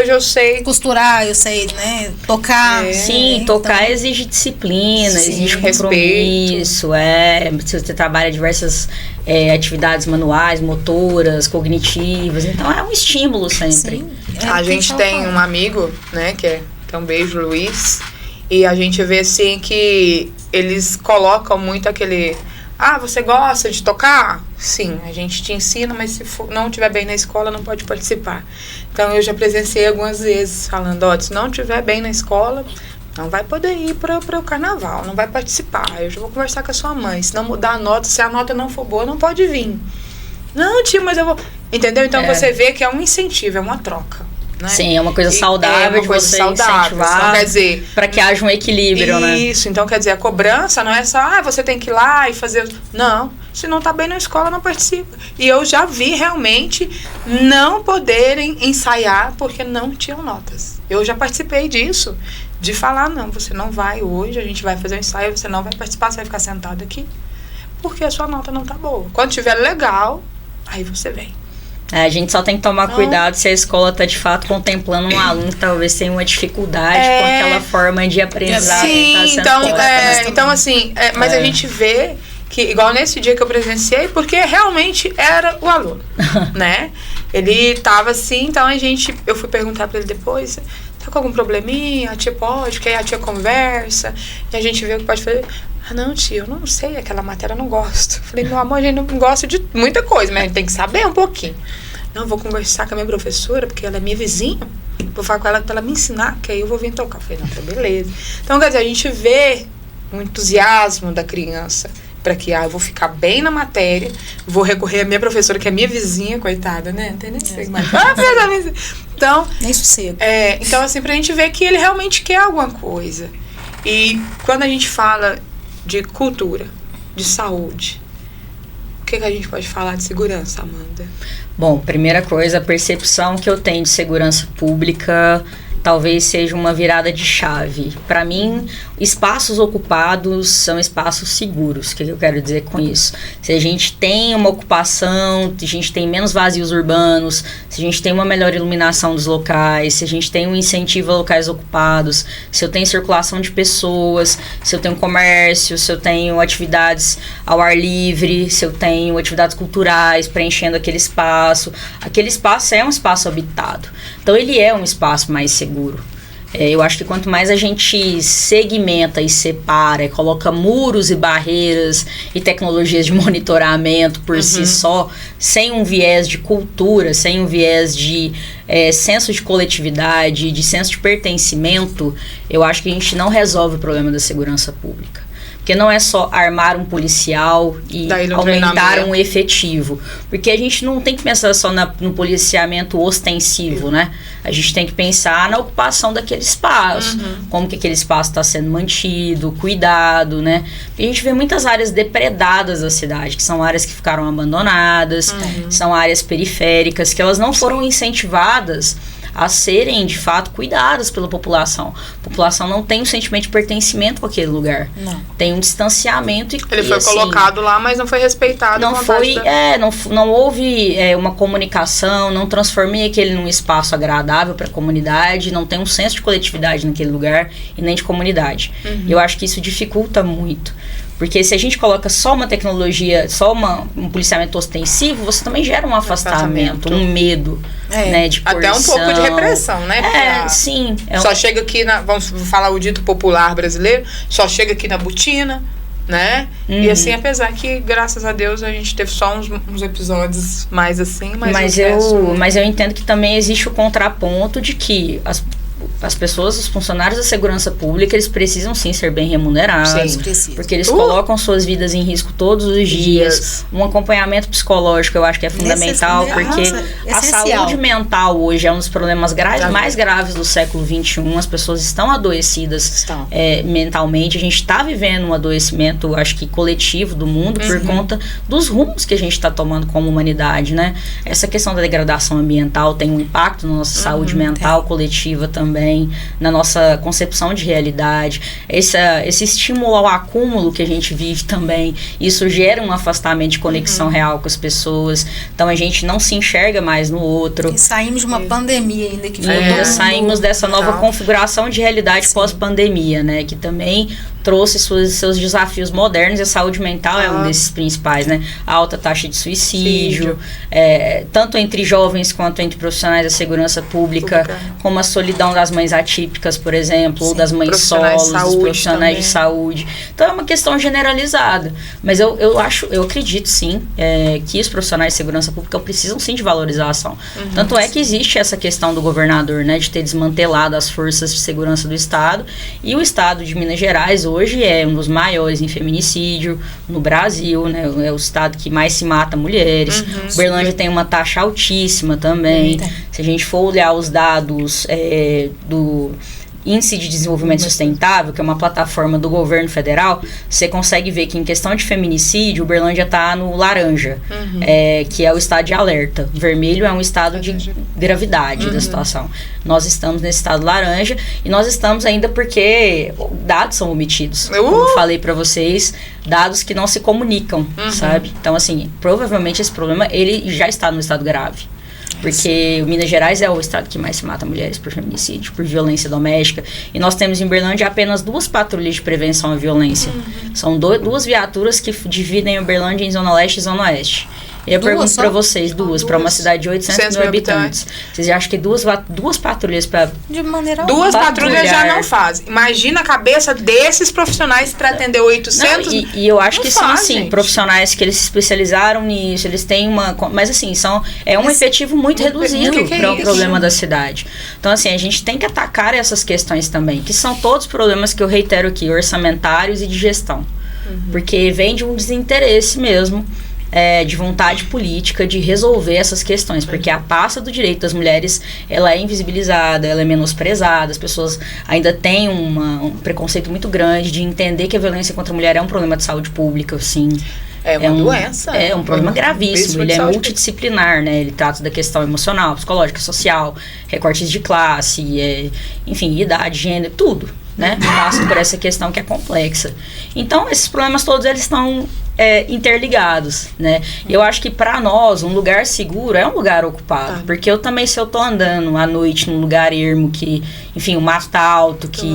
Hoje eu sei costurar, eu sei, né? Tocar. Sim, tocar então, exige disciplina, exige compromisso, se você trabalha diversas atividades manuais, motoras, cognitivas, então é um estímulo sempre. A gente tem um amigo, né, que é um beijo, Luiz, e a gente vê assim que eles colocam muito aquele: você gosta de tocar? Sim, a gente te ensina, mas se não estiver bem na escola, não pode participar. Então eu já presenciei algumas vezes falando: se não estiver bem na escola, não vai poder ir para o carnaval, não vai participar. Eu já vou conversar com a sua mãe. Se não mudar a nota, se a nota não for boa, não pode vir. Não, tio, mas eu vou... Entendeu? Então você vê que é um incentivo, é uma troca. Né? Sim, é uma coisa saudável de você incentivar, quer dizer, para que haja um equilíbrio, né? Isso, então quer dizer, a cobrança não é só, você tem que ir lá e fazer... Não, se não tá bem na escola, não participa. E eu já vi realmente não poderem ensaiar porque não tinham notas. Eu já participei disso, de falar: não, você não vai hoje, a gente vai fazer um ensaio, você não vai participar, você vai ficar sentado aqui, porque a sua nota não tá boa. Quando tiver legal, aí você vem. A gente só tem que tomar cuidado se a escola está de fato contemplando um aluno que talvez tenha uma dificuldade com aquela forma de aprendizagem. Sim, então assim, mas a gente vê que, igual nesse dia que eu presenciei, porque realmente era o aluno, né? Ele estava assim, então eu fui perguntar para ele depois: tá com algum probleminha? A tia pode, que aí a tia conversa, e a gente vê o que pode fazer. Não, tia, eu não sei, aquela matéria eu não gosto. Falei: meu amor, a gente não gosta de muita coisa, mas a gente tem que saber um pouquinho. Não, vou conversar com a minha professora, porque ela é minha vizinha, vou falar com ela para ela me ensinar, que aí eu vou vir tocar. Falei: não, tá beleza. Então, quer dizer, a gente vê o entusiasmo da criança para que eu vou ficar bem na matéria, vou recorrer à minha professora, que é minha vizinha, coitada, né? Não tem nem sei mais. Então, nem sossego. Então, assim, pra gente ver que ele realmente quer alguma coisa. E quando a gente fala de cultura, de saúde, o que a gente pode falar de segurança, Amanda? Bom, primeira coisa, a percepção que eu tenho de segurança pública talvez seja uma virada de chave. Para mim, espaços ocupados são espaços seguros. O que eu quero dizer com isso? Se a gente tem uma ocupação, se a gente tem menos vazios urbanos, se a gente tem uma melhor iluminação dos locais, se a gente tem um incentivo a locais ocupados, se eu tenho circulação de pessoas, se eu tenho comércio, se eu tenho atividades ao ar livre, se eu tenho atividades culturais preenchendo aquele espaço é um espaço habitado. Então, ele é um espaço mais seguro. Eu acho que quanto mais a gente segmenta e separa, e coloca muros e barreiras e tecnologias de monitoramento por si só, sem um viés de cultura, sem um viés de senso de coletividade, de senso de pertencimento, eu acho que a gente não resolve o problema da segurança pública. Porque não é só armar um policial e aumentar um efetivo. Porque a gente não tem que pensar só no policiamento ostensivo, né? A gente tem que pensar na ocupação daquele espaço. Como que aquele espaço está sendo mantido, cuidado, né? E a gente vê muitas áreas depredadas da cidade, que são áreas que ficaram abandonadas, são áreas periféricas, que elas não foram incentivadas a serem, de fato, cuidadas pela população. A população não tem um sentimento de pertencimento com aquele lugar. Não. Tem um distanciamento. Ele foi colocado lá, mas não foi respeitado. Não houve uma comunicação, não transformei aquele num espaço agradável para a comunidade, não tem um senso de coletividade naquele lugar e nem de comunidade. Eu acho que isso dificulta muito. Porque se a gente coloca só uma tecnologia, só um policiamento ostensivo, você também gera um afastamento, um medo, né, de coerção. Até um pouco de repressão, né? Sim. Só chega aqui, vamos falar o dito popular brasileiro, só chega aqui na botina, né? E assim, apesar que, graças a Deus, a gente teve só uns episódios mais assim, mas eu entendo que também existe o contraponto de que as pessoas, os funcionários da segurança pública, eles precisam sim ser bem remunerados. Sim, porque eles colocam suas vidas em risco todos os dias. Um acompanhamento psicológico eu acho que é fundamental, porque a saúde mental hoje é um dos problemas mais graves do século XXI. As pessoas estão adoecidas mentalmente. A gente está vivendo um adoecimento, acho que coletivo do mundo, por conta dos rumos que a gente está tomando como humanidade, né? Essa questão da degradação ambiental tem um impacto na nossa saúde mental coletiva também, na nossa concepção de realidade. Esse estímulo ao acúmulo que a gente vive também, isso gera um afastamento de conexão real com as pessoas. Então a gente não se enxerga mais no outro. E saímos de uma pandemia ainda que saímos dessa nova configuração de realidade pós-pandemia, né? Que também trouxe seus desafios modernos, e a saúde mental é um desses principais, né? A alta taxa de suicídio, tanto entre jovens quanto entre profissionais da segurança pública, como a solidão das mães atípicas, por exemplo, ou das mães solos, dos profissionais de saúde. Então é uma questão generalizada. Mas eu acredito sim que os profissionais de segurança pública precisam sim de valorização. Tanto é que existe essa questão do governador, né, de ter desmantelado as forças de segurança do Estado, e o Estado de Minas Gerais hoje é um dos maiores em feminicídio no Brasil, né? É o estado que mais se mata mulheres. Uberlândia tem uma taxa altíssima também. Se a gente for olhar os dados do Índice de Desenvolvimento Sustentável, que é uma plataforma do governo federal, você consegue ver que em questão de feminicídio, Uberlândia está no laranja, que é o estado de alerta. Vermelho é um estado de gravidade da situação. Nós estamos nesse estado laranja, e nós estamos ainda porque dados são omitidos. Como eu falei para vocês, dados que não se comunicam, sabe? Então, assim, provavelmente esse problema ele já está no estado grave. Porque o Minas Gerais é o estado que mais se mata mulheres por feminicídio, por violência doméstica. E nós temos em Uberlândia apenas 2 patrulhas de prevenção à violência. São 2 viaturas que dividem Uberlândia em Zona Leste e Zona Oeste. E eu pergunto para vocês, para uma cidade de 800 mil habitantes. Vocês acham que duas patrulhas para... De maneira... 2 patrulhas já não fazem. Imagina a cabeça desses profissionais para atender 800... Não, e eu acho que sim, profissionais que eles se especializaram nisso, eles têm uma... Mas assim, um efetivo muito reduzido para o problema da cidade. Então assim, a gente tem que atacar essas questões também, que são todos problemas que eu reitero aqui, orçamentários e de gestão. Porque vem de um desinteresse mesmo, de vontade política de resolver essas questões, porque a pasta do direito das mulheres, ela é invisibilizada, ela é menosprezada, as pessoas ainda têm um preconceito muito grande de entender que a violência contra a mulher é um problema de saúde pública, sim. É uma doença. É um problema gravíssimo. Ele é multidisciplinar, né? Ele trata da questão emocional, psicológica, social, recortes de classe, enfim, idade, gênero, tudo, né? Passa por essa questão que é complexa. Então, esses problemas todos, eles estão interligados, né? E eu acho que para nós, um lugar seguro é um lugar ocupado. Porque eu também, se eu tô andando à noite num lugar ermo que, enfim, o mato tá alto, que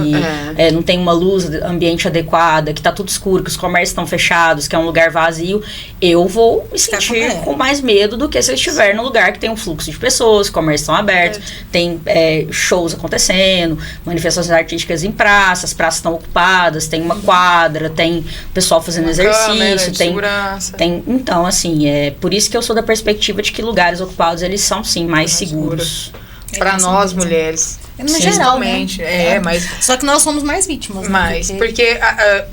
não tem uma luz ambiente adequada, que tá tudo escuro, que os comércios estão fechados, que é um lugar vazio, eu vou me sentir com mais medo do que se eu estiver num lugar que tem um fluxo de pessoas, os comércios estão abertos, tem shows acontecendo, manifestações artísticas em praças, as praças estão ocupadas, tem uma quadra, tem pessoal fazendo exercício, tem então, assim, por isso que eu sou da perspectiva de que lugares ocupados, eles são, sim, mais seguros. Para nós, mulheres. No geral, né? Mas... Só que nós somos mais vítimas. Mas, porque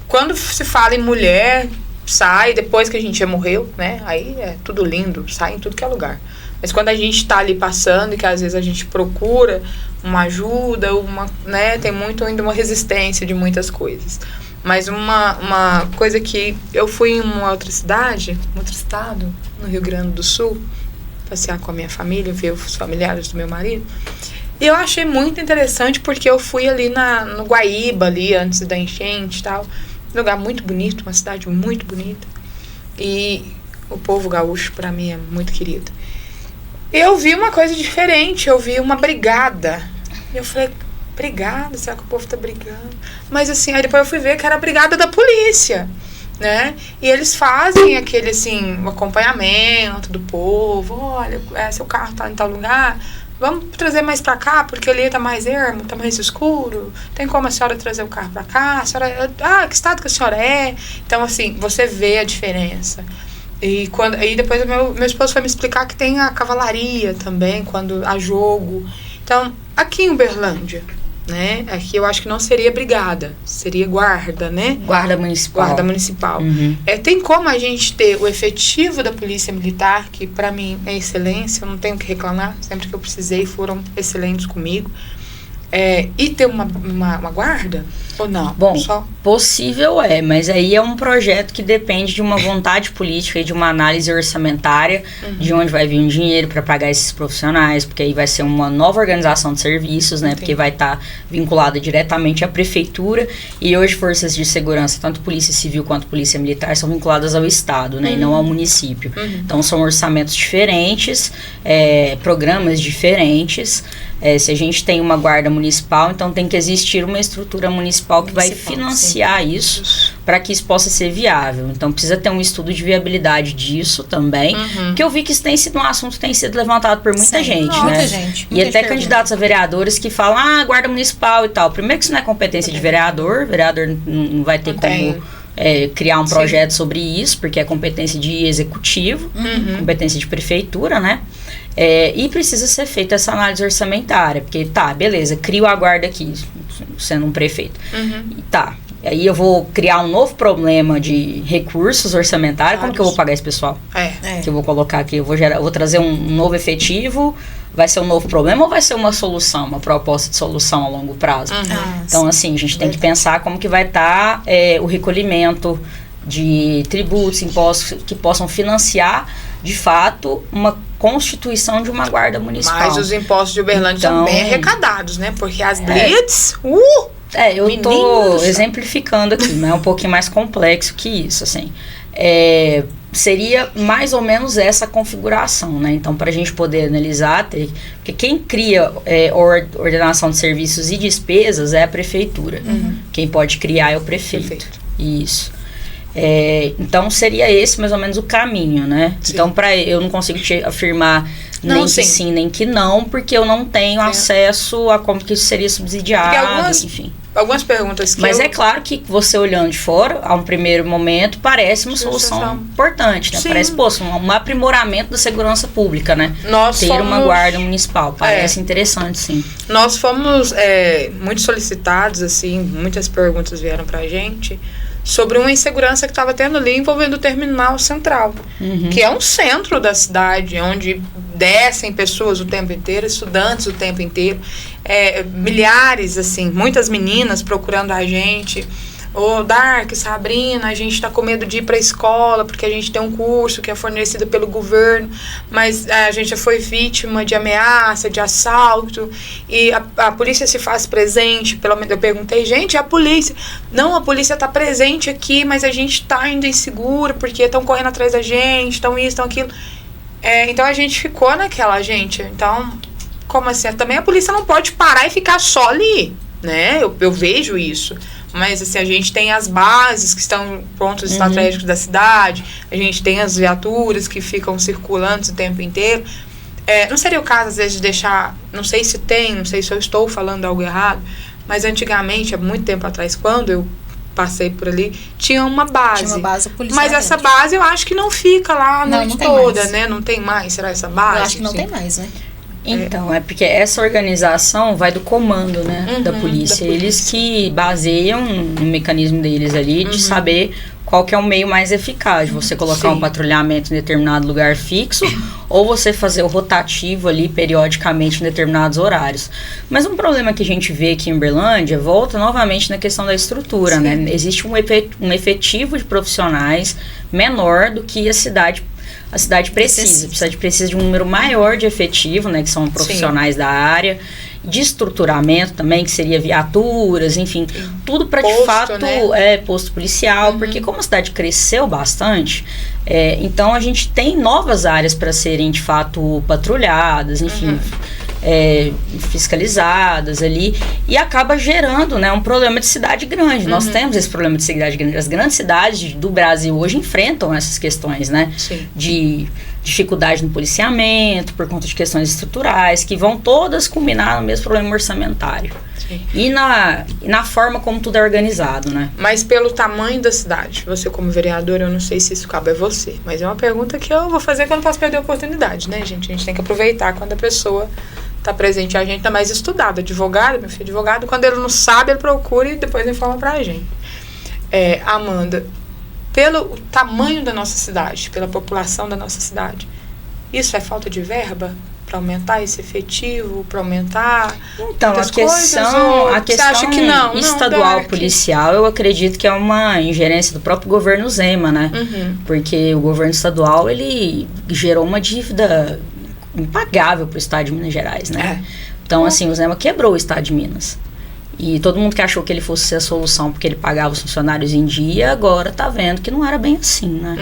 quando se fala em mulher, sai, depois que a gente já morreu, né? Aí é tudo lindo, sai em tudo que é lugar. Mas quando a gente tá ali passando e que às vezes a gente procura uma ajuda, né? Tem muito ainda uma resistência de muitas coisas. Mas uma coisa que eu fui em uma outra cidade, um outro estado, no Rio Grande do Sul, passear com a minha família, ver os familiares do meu marido. E eu achei muito interessante porque eu fui ali no Guaíba, ali antes da enchente e tal. Um lugar muito bonito, uma cidade muito bonita. E o povo gaúcho, para mim, é muito querido. Eu vi uma coisa diferente, eu vi uma brigada. E eu falei, brigada? Será que o povo tá brigando? Mas assim, aí depois eu fui ver que era a brigada da polícia, né? E eles fazem aquele, assim, um acompanhamento do povo. Olha, seu carro tá em tal lugar, vamos trazer mais pra cá, porque ali tá mais ermo, tá mais escuro. Tem como a senhora trazer o carro pra cá? A senhora, que estado que a senhora é? Então, assim, você vê a diferença. E depois meu esposo foi me explicar que tem a cavalaria também, quando há jogo. Então, aqui em Uberlândia, né? Aqui eu acho que não seria brigada, seria guarda, né? Guarda municipal. Guarda municipal. Uhum. Tem como a gente ter o efetivo da polícia militar, que para mim é excelência, eu não tenho o que reclamar, sempre que eu precisei foram excelentes comigo. E ter uma guarda? Ou não? Bom, possível mas aí é um projeto que depende de uma vontade política e de uma análise orçamentária, de onde vai vir o dinheiro para pagar esses profissionais, porque aí vai ser uma nova organização de serviços, né? Porque vai estar vinculada diretamente à prefeitura, e hoje forças de segurança, tanto polícia civil quanto polícia militar, são vinculadas ao estado, né? E não ao município. Então são orçamentos diferentes, programas diferentes. Se a gente tem uma guarda municipal, então tem que existir uma estrutura municipal que vai financiar isso para que isso possa ser viável. Então precisa ter um estudo de viabilidade disso também, porque eu vi que isso tem sido um assunto que tem sido levantado por muita gente, né? Muita gente. E até candidatos a vereadores que falam, guarda municipal e tal. Primeiro que isso não é competência de vereador não vai ter como criar um projeto sobre isso, porque é competência de executivo, competência de prefeitura, né? E precisa ser feita essa análise orçamentária, porque beleza, crio a guarda aqui, sendo um prefeito. Aí eu vou criar um novo problema de recursos orçamentários. Como que eu vou pagar esse pessoal? Que eu vou colocar aqui, eu vou trazer um novo efetivo. Vai ser um novo problema ou vai ser uma solução, uma proposta de solução a longo prazo? Então, assim, a gente tem que pensar como que vai estar o recolhimento de tributos, impostos que possam financiar, de fato, uma constituição de uma guarda municipal. Mas os impostos de Uberlândia são bem arrecadados, né? Porque as blitz... eu estou exemplificando aqui, mas é um pouquinho mais complexo que isso, assim. Seria mais ou menos essa configuração, né? Então, para a gente poder analisar, porque quem cria ordenação de serviços e despesas é a prefeitura. Quem pode criar é o prefeito. Isso. Então, seria esse mais ou menos o caminho, né? Sim. Então, eu não consigo te afirmar nem que sim, nem que não, porque eu não tenho acesso a como que isso seria subsidiado, enfim. Algumas perguntas que Mas é claro que você olhando de fora, a um primeiro momento, parece uma solução importante, né? Sim. Parece, um aprimoramento da segurança pública, né? Ter uma guarda municipal, parece interessante, sim. Nós fomos muito solicitados, assim, muitas perguntas vieram pra gente sobre uma insegurança que estava tendo ali envolvendo o terminal central, que é um centro da cidade, onde descem pessoas o tempo inteiro, estudantes o tempo inteiro, milhares, assim, muitas meninas procurando a gente, Ô, Dark, Sabrina, a gente tá com medo de ir pra escola, porque a gente tem um curso que é fornecido pelo governo, mas a gente já foi vítima de ameaça, de assalto, e a polícia se faz presente, pelo menos eu perguntei, gente, a polícia? Não, a polícia tá presente aqui, mas a gente tá ainda inseguro, porque estão correndo atrás da gente, estão isso, estão aquilo. Então a gente ficou naquela, gente, então, como assim? Também a polícia não pode parar e ficar só ali, né? Eu vejo isso. Mas, assim, a gente tem as bases que estão pontos estratégicos da cidade, a gente tem as viaturas que ficam circulando o tempo inteiro. Não seria o caso, às vezes, de deixar... Não sei se tem, não sei se eu estou falando algo errado, mas antigamente, há muito tempo atrás, quando eu passei por ali, tinha uma base. Tinha uma base policial. Mas essa base eu acho que não fica lá a noite toda, né? Não tem mais, será essa base? Eu acho que não tem mais, né? Então, é porque essa organização vai do comando, né, da polícia. Eles que baseiam no mecanismo deles ali de saber qual que é o meio mais eficaz. Você colocar um patrulhamento em determinado lugar fixo ou você fazer o rotativo ali periodicamente em determinados horários. Mas um problema que a gente vê aqui em Uberlândia volta novamente na questão da estrutura, né? Existe um efetivo de profissionais menor do que a cidade precisa de um número maior de efetivo, né, que são profissionais da área, de estruturamento também, que seria viaturas, enfim, tudo para de fato, né? Posto policial, porque como a cidade cresceu bastante, então a gente tem novas áreas para serem de fato patrulhadas, enfim, fiscalizadas ali, e acaba gerando, né, um problema de cidade grande. Nós temos esse problema de cidade grande. As grandes cidades do Brasil hoje enfrentam essas questões, né? Sim. De dificuldade no policiamento, por conta de questões estruturais, que vão todas culminar no mesmo problema orçamentário. Sim. E na forma como tudo é organizado, né? Mas pelo tamanho da cidade, você como vereador, eu não sei se isso cabe a você, mas é uma pergunta que eu vou fazer que eu não posso perder a oportunidade, né, gente? A gente tem que aproveitar quando a pessoa está presente. A gente tá mais estudado. Advogado, meu filho, advogado, quando ele não sabe, ele procura e depois informa pra gente. Amanda, pelo tamanho da nossa cidade, pela população da nossa cidade, isso é falta de verba para aumentar esse efetivo, para aumentar então a questão acha que não, estadual policial, eu acredito que é uma ingerência do próprio governo Zema, né? Porque o governo estadual, ele gerou uma dívida impagável para o estado de Minas Gerais, né? Então, assim, o Zema quebrou o estado de Minas. E todo mundo que achou que ele fosse ser a solução porque ele pagava os funcionários em dia, agora tá vendo que não era bem assim, né?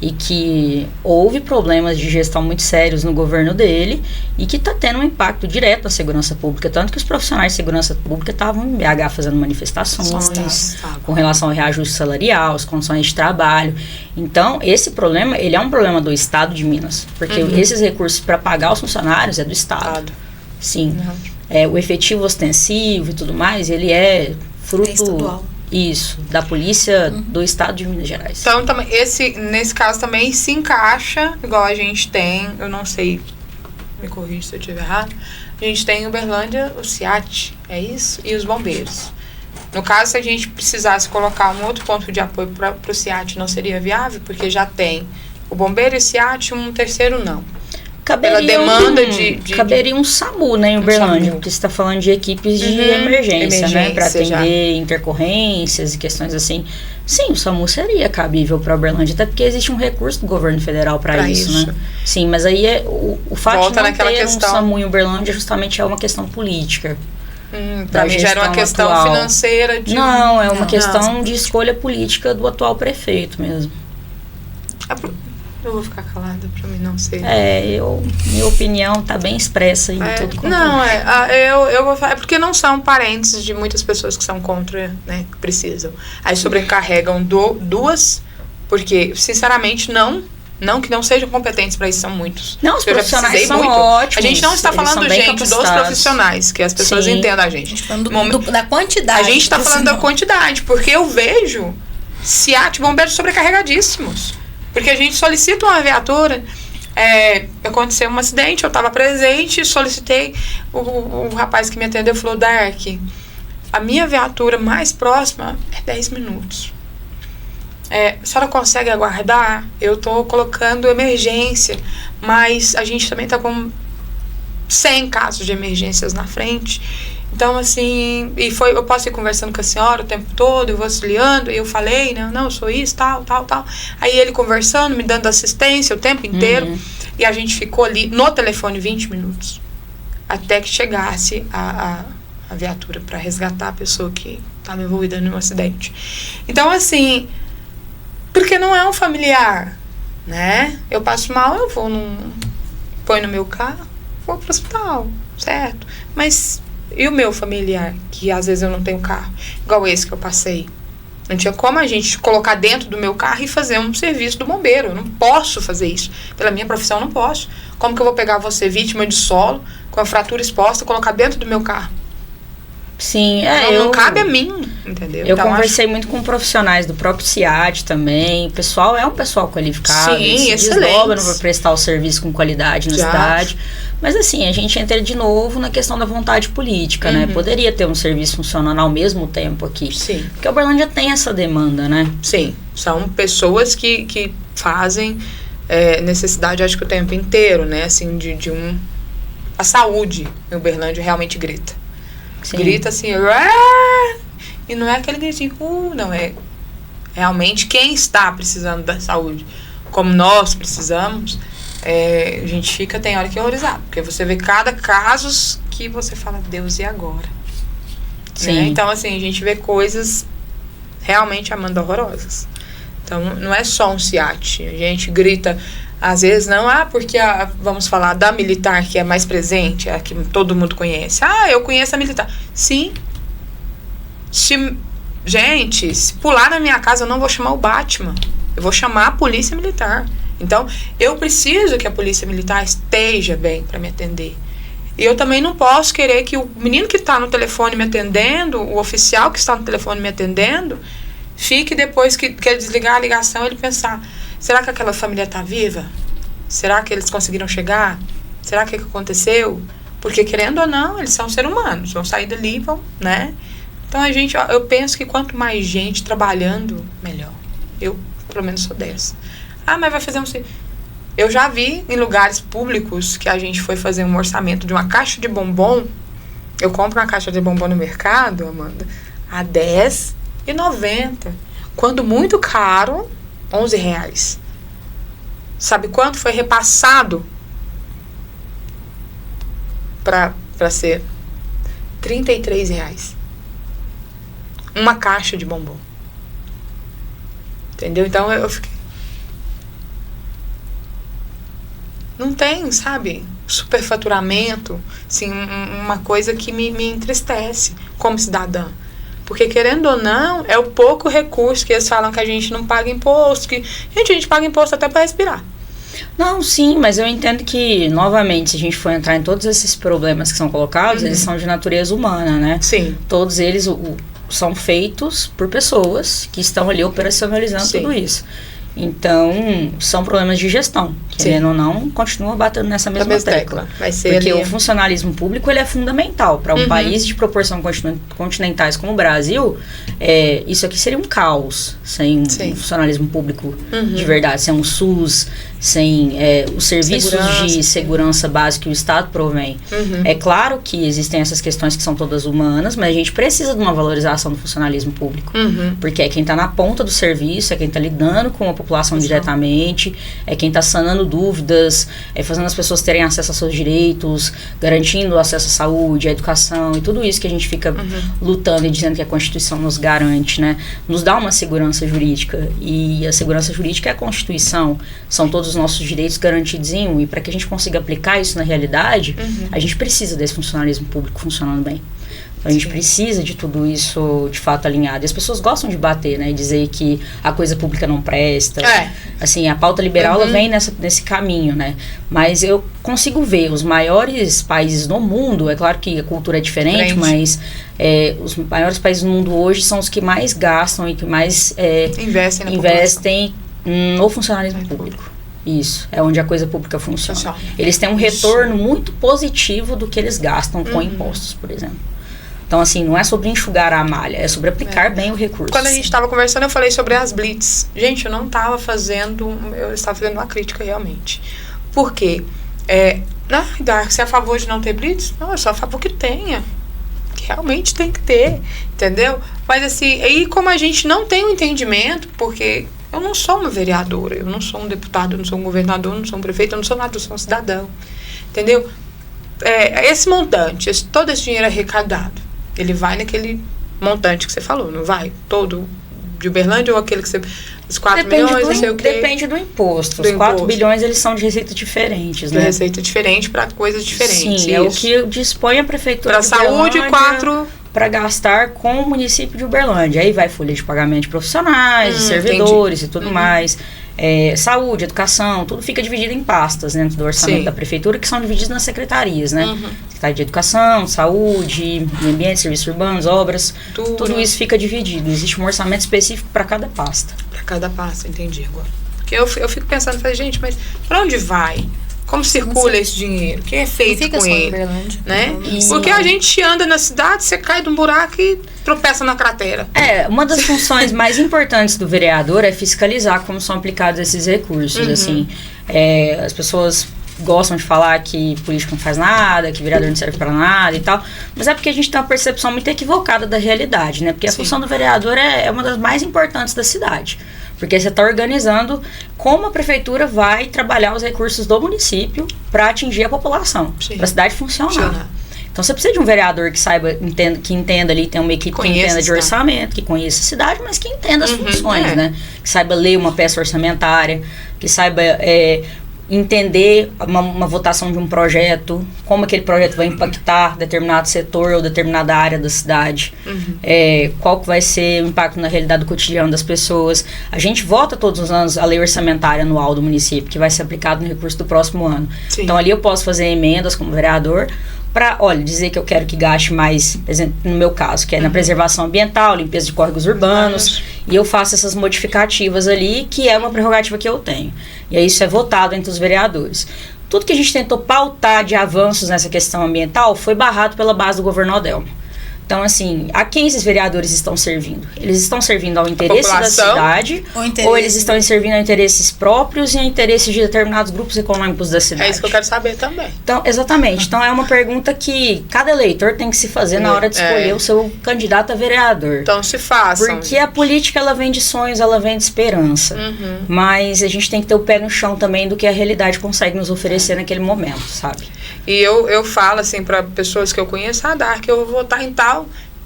E que houve problemas de gestão muito sérios no governo dele e que tá tendo um impacto direto na segurança pública, tanto que os profissionais de segurança pública estavam em BH fazendo manifestações com relação ao reajuste salarial, as condições de trabalho. Então, esse problema, ele é um problema do estado de Minas, porque esses recursos para pagar os funcionários é do estado. Sim. O efetivo ostensivo e tudo mais, ele é fruto... estadual. Isso, da polícia do estado de Minas Gerais. Então, também, nesse caso também se encaixa, igual a gente tem, eu não sei, me corrija se eu estiver errado, a gente tem em Uberlândia o CIAT, é isso? E os bombeiros. No caso, se a gente precisasse colocar um outro ponto de apoio para o CIAT, não seria viável, porque já tem o bombeiro e o CIAT, um terceiro não. Caberia um SAMU, né, em Uberlândia, porque você está falando de equipes de emergência, né, para atender intercorrências e questões assim. Sim, o SAMU seria cabível para Uberlândia, até porque existe um recurso do governo federal para isso, né? Sim, mas aí o fato de não ter um SAMU em Uberlândia justamente é uma questão política. Para mim já era uma questão financeira. Não, é uma questão de escolha política do atual prefeito mesmo. Eu vou ficar calada pra mim não ser. Minha opinião tá bem expressa em tudo quanto. Não, eu vou falar. É porque não são parentes de muitas pessoas que são contra, né? Que precisam. Aí sobrecarregam duas, porque, sinceramente, não que não sejam competentes para isso, são muitos. Não, os profissionais são ótimos. A gente não está falando, gente, dos profissionais, que as pessoas entendam a gente. Da quantidade. A gente está falando da quantidade, porque eu vejo CIAT, bombeiros sobrecarregadíssimos. Porque a gente solicita uma viatura, aconteceu um acidente, eu estava presente, solicitei, o rapaz que me atendeu falou, Dark, a minha viatura mais próxima é 10 minutos. A senhora consegue aguardar? Eu estou colocando emergência, mas a gente também está com 100 casos de emergências na frente Então, assim, eu posso ir conversando com a senhora o tempo todo, eu vou auxiliando, e eu falei, né, não, eu sou isso, tal. Aí ele conversando, me dando assistência o tempo inteiro, e a gente ficou ali no telefone 20 minutos, até que chegasse a viatura para resgatar a pessoa que estava envolvida no acidente. Então, assim, porque não é um familiar, né? Eu passo mal, eu vou põe no meu carro, vou pro hospital, certo? Mas e o meu familiar, que às vezes eu não tenho carro, igual esse que eu passei? Não tinha como a gente colocar dentro do meu carro e fazer um serviço do bombeiro. Eu não posso fazer isso. Pela minha profissão, eu não posso. Como que eu vou pegar você, vítima de solo, com a fratura exposta, e colocar dentro do meu carro? Sim, não cabe a mim, entendeu? Eu então, conversei muito com profissionais do próprio CIAT também. O pessoal é um pessoal qualificado. Sim, eles se desdobram para prestar o serviço com qualidade na cidade. Mas assim, a gente entra de novo na questão da vontade política, né? Poderia ter um serviço funcionando ao mesmo tempo aqui. Sim. Porque a Uberlândia tem essa demanda, né? Sim, são pessoas que fazem necessidade, acho que o tempo inteiro, né? Assim, a saúde em Uberlândia realmente grita. Sim. Grita assim, e não é aquele gritinho, não, é realmente quem está precisando da saúde, como nós precisamos, a gente tem hora que horrorizar, porque você vê cada caso que você fala, Deus, e agora? Sim. Né? Então, assim, a gente vê coisas realmente, Amanda, horrorosas. Então, não é só um CIAT, a gente grita, às vezes não, porque vamos falar da militar que é mais presente, a que todo mundo conhece. Eu conheço a militar. Sim. Gente, se pular na minha casa, eu não vou chamar o Batman. Eu vou chamar a polícia militar. Então, eu preciso que a polícia militar esteja bem para me atender. E eu também não posso querer que o menino que está no telefone me atendendo, o oficial que está no telefone me atendendo, fique depois que ele desligar a ligação, ele pensar, será que aquela família está viva? Será que eles conseguiram chegar? Será que aconteceu? Porque, querendo ou não, eles são seres humanos. Vão sair dali, né? Então, eu penso que quanto mais gente trabalhando, melhor. Eu, pelo menos, sou dessa. Mas vai fazer um... Eu já vi em lugares públicos que a gente foi fazer um orçamento de uma caixa de bombom. Eu compro uma caixa de bombom no mercado, Amanda, a R$10,90. Quando muito caro, R$11. Sabe quanto foi repassado para ser R$33? Uma caixa de bombom. Entendeu? Então eu fiquei... Não tem, sabe? Superfaturamento, assim, uma coisa que me entristece como cidadã. Porque, querendo ou não, é o pouco recurso que eles falam que a gente não paga imposto. A gente paga imposto até para respirar. Não, sim, mas eu entendo que, novamente, se a gente for entrar em todos esses problemas que são colocados, eles são de natureza humana, né? Sim. Todos eles são feitos por pessoas que estão ali operacionalizando tudo isso. Então, são problemas de gestão. Querendo ou não, continua batendo nessa mesma tecla. Vai ser porque ali... o funcionalismo público ele é fundamental. Para um país de proporção continentais como o Brasil, isso aqui seria um caos sem um funcionalismo público de verdade. Sem um SUS, sem os serviços de segurança básica que o Estado provém. É claro que existem essas questões que são todas humanas, mas a gente precisa de uma valorização do funcionalismo público. Porque é quem está na ponta do serviço, é quem está lidando com a população diretamente, é quem está sanando dúvidas, fazendo as pessoas terem acesso aos seus direitos, garantindo o acesso à saúde, à educação e tudo isso que a gente fica lutando e dizendo que a Constituição nos garante, né? Nos dá uma segurança jurídica, e a segurança jurídica é a Constituição, são todos os nossos direitos garantidos em um, e para que a gente consiga aplicar isso na realidade, a gente precisa desse funcionalismo público funcionando bem. A gente precisa de tudo isso, de fato, alinhado. E as pessoas gostam de bater, né? E dizer que a coisa pública não presta. Assim, a pauta liberal ela vem nesse caminho, né? Mas eu consigo ver os maiores países no mundo, é claro que a cultura é diferente, mas os maiores países do mundo hoje são os que mais gastam e que mais investem no funcionalismo público. Isso, é onde a coisa pública funciona. Eles têm um retorno muito positivo do que eles gastam com impostos, por exemplo. Então, assim, não é sobre enxugar a malha, é sobre aplicar bem o recurso. Quando a gente estava conversando, eu falei sobre as blitz. Gente, eu não estava fazendo... Eu estava fazendo uma crítica, realmente. Por quê? Você é a favor de não ter blitz? Não, eu sou a favor que tenha. Que realmente tem que ter, entendeu? Mas assim, aí como a gente não tem o entendimento, porque eu não sou uma vereadora, eu não sou um deputado, eu não sou um governador, eu não sou um prefeito, eu não sou nada, eu sou um cidadão, entendeu? Esse montante, todo esse dinheiro arrecadado, ele vai naquele montante que você falou, não vai? Todo de Uberlândia ou aquele que você... Os 4 milhões, não sei o quê. Depende do imposto. Os 4 bilhões, eles são de receita diferentes, né? De receita diferente para coisas diferentes. Sim, é o que dispõe a prefeitura para saúde, 4... para gastar com o município de Uberlândia. Aí vai folha de pagamento de profissionais, de servidores e tudo mais. Saúde, educação, tudo fica dividido em pastas dentro do orçamento da prefeitura, que são divididos nas secretarias, né? Secretaria de Educação, Saúde, Meio Ambiente, Serviços Urbanos, Obras, tudo isso fica dividido. Existe um orçamento específico para cada pasta. Para cada pasta, entendi agora. Porque eu fico pensando, gente, mas para onde vai? Como circula esse dinheiro? O que é feito com ele? Né? Porque a gente anda na cidade, você cai de um buraco e tropeça na cratera. Uma das funções mais importantes do vereador é fiscalizar como são aplicados esses recursos. Assim, as pessoas gostam de falar que político não faz nada, que vereador não serve para nada e tal, mas é porque a gente tem uma percepção muito equivocada da realidade, né? Porque a função do vereador é uma das mais importantes da cidade. Porque você está organizando como a prefeitura vai trabalhar os recursos do município para atingir a população, para a cidade funcionar. Então você precisa de um vereador que saiba, que entenda ali, tem uma equipe que entenda de orçamento, que conheça a cidade, mas que entenda as funções, né? Que saiba ler uma peça orçamentária, que saiba entender uma votação de um projeto, como aquele projeto vai impactar determinado setor ou determinada área da cidade, qual que vai ser o impacto na realidade do cotidiano das pessoas. A gente vota todos os anos a lei orçamentária anual do município, que vai ser aplicado no recurso do próximo ano. Então ali eu posso fazer emendas como vereador para, dizer que eu quero que gaste mais, por exemplo, no meu caso, que é na preservação ambiental, limpeza de córregos urbanos, e eu faço essas modificativas ali, que é uma prerrogativa que eu tenho. E aí isso é votado entre os vereadores. Tudo que a gente tentou pautar de avanços nessa questão ambiental foi barrado pela base do governo Adelmo. Então, assim, a quem esses vereadores estão servindo? Eles estão servindo ao interesse da cidade ou eles estão servindo a interesses próprios e a interesses de determinados grupos econômicos da cidade? É isso que eu quero saber também. Então, exatamente. Então, é uma pergunta que cada eleitor tem que se fazer na hora de escolher o seu candidato a vereador. Então, se façam. Porque a política, ela vem de sonhos, ela vem de esperança. Mas a gente tem que ter o pé no chão também do que a realidade consegue nos oferecer naquele momento, sabe? E eu falo, assim, para pessoas que eu conheço, que eu vou votar em tal,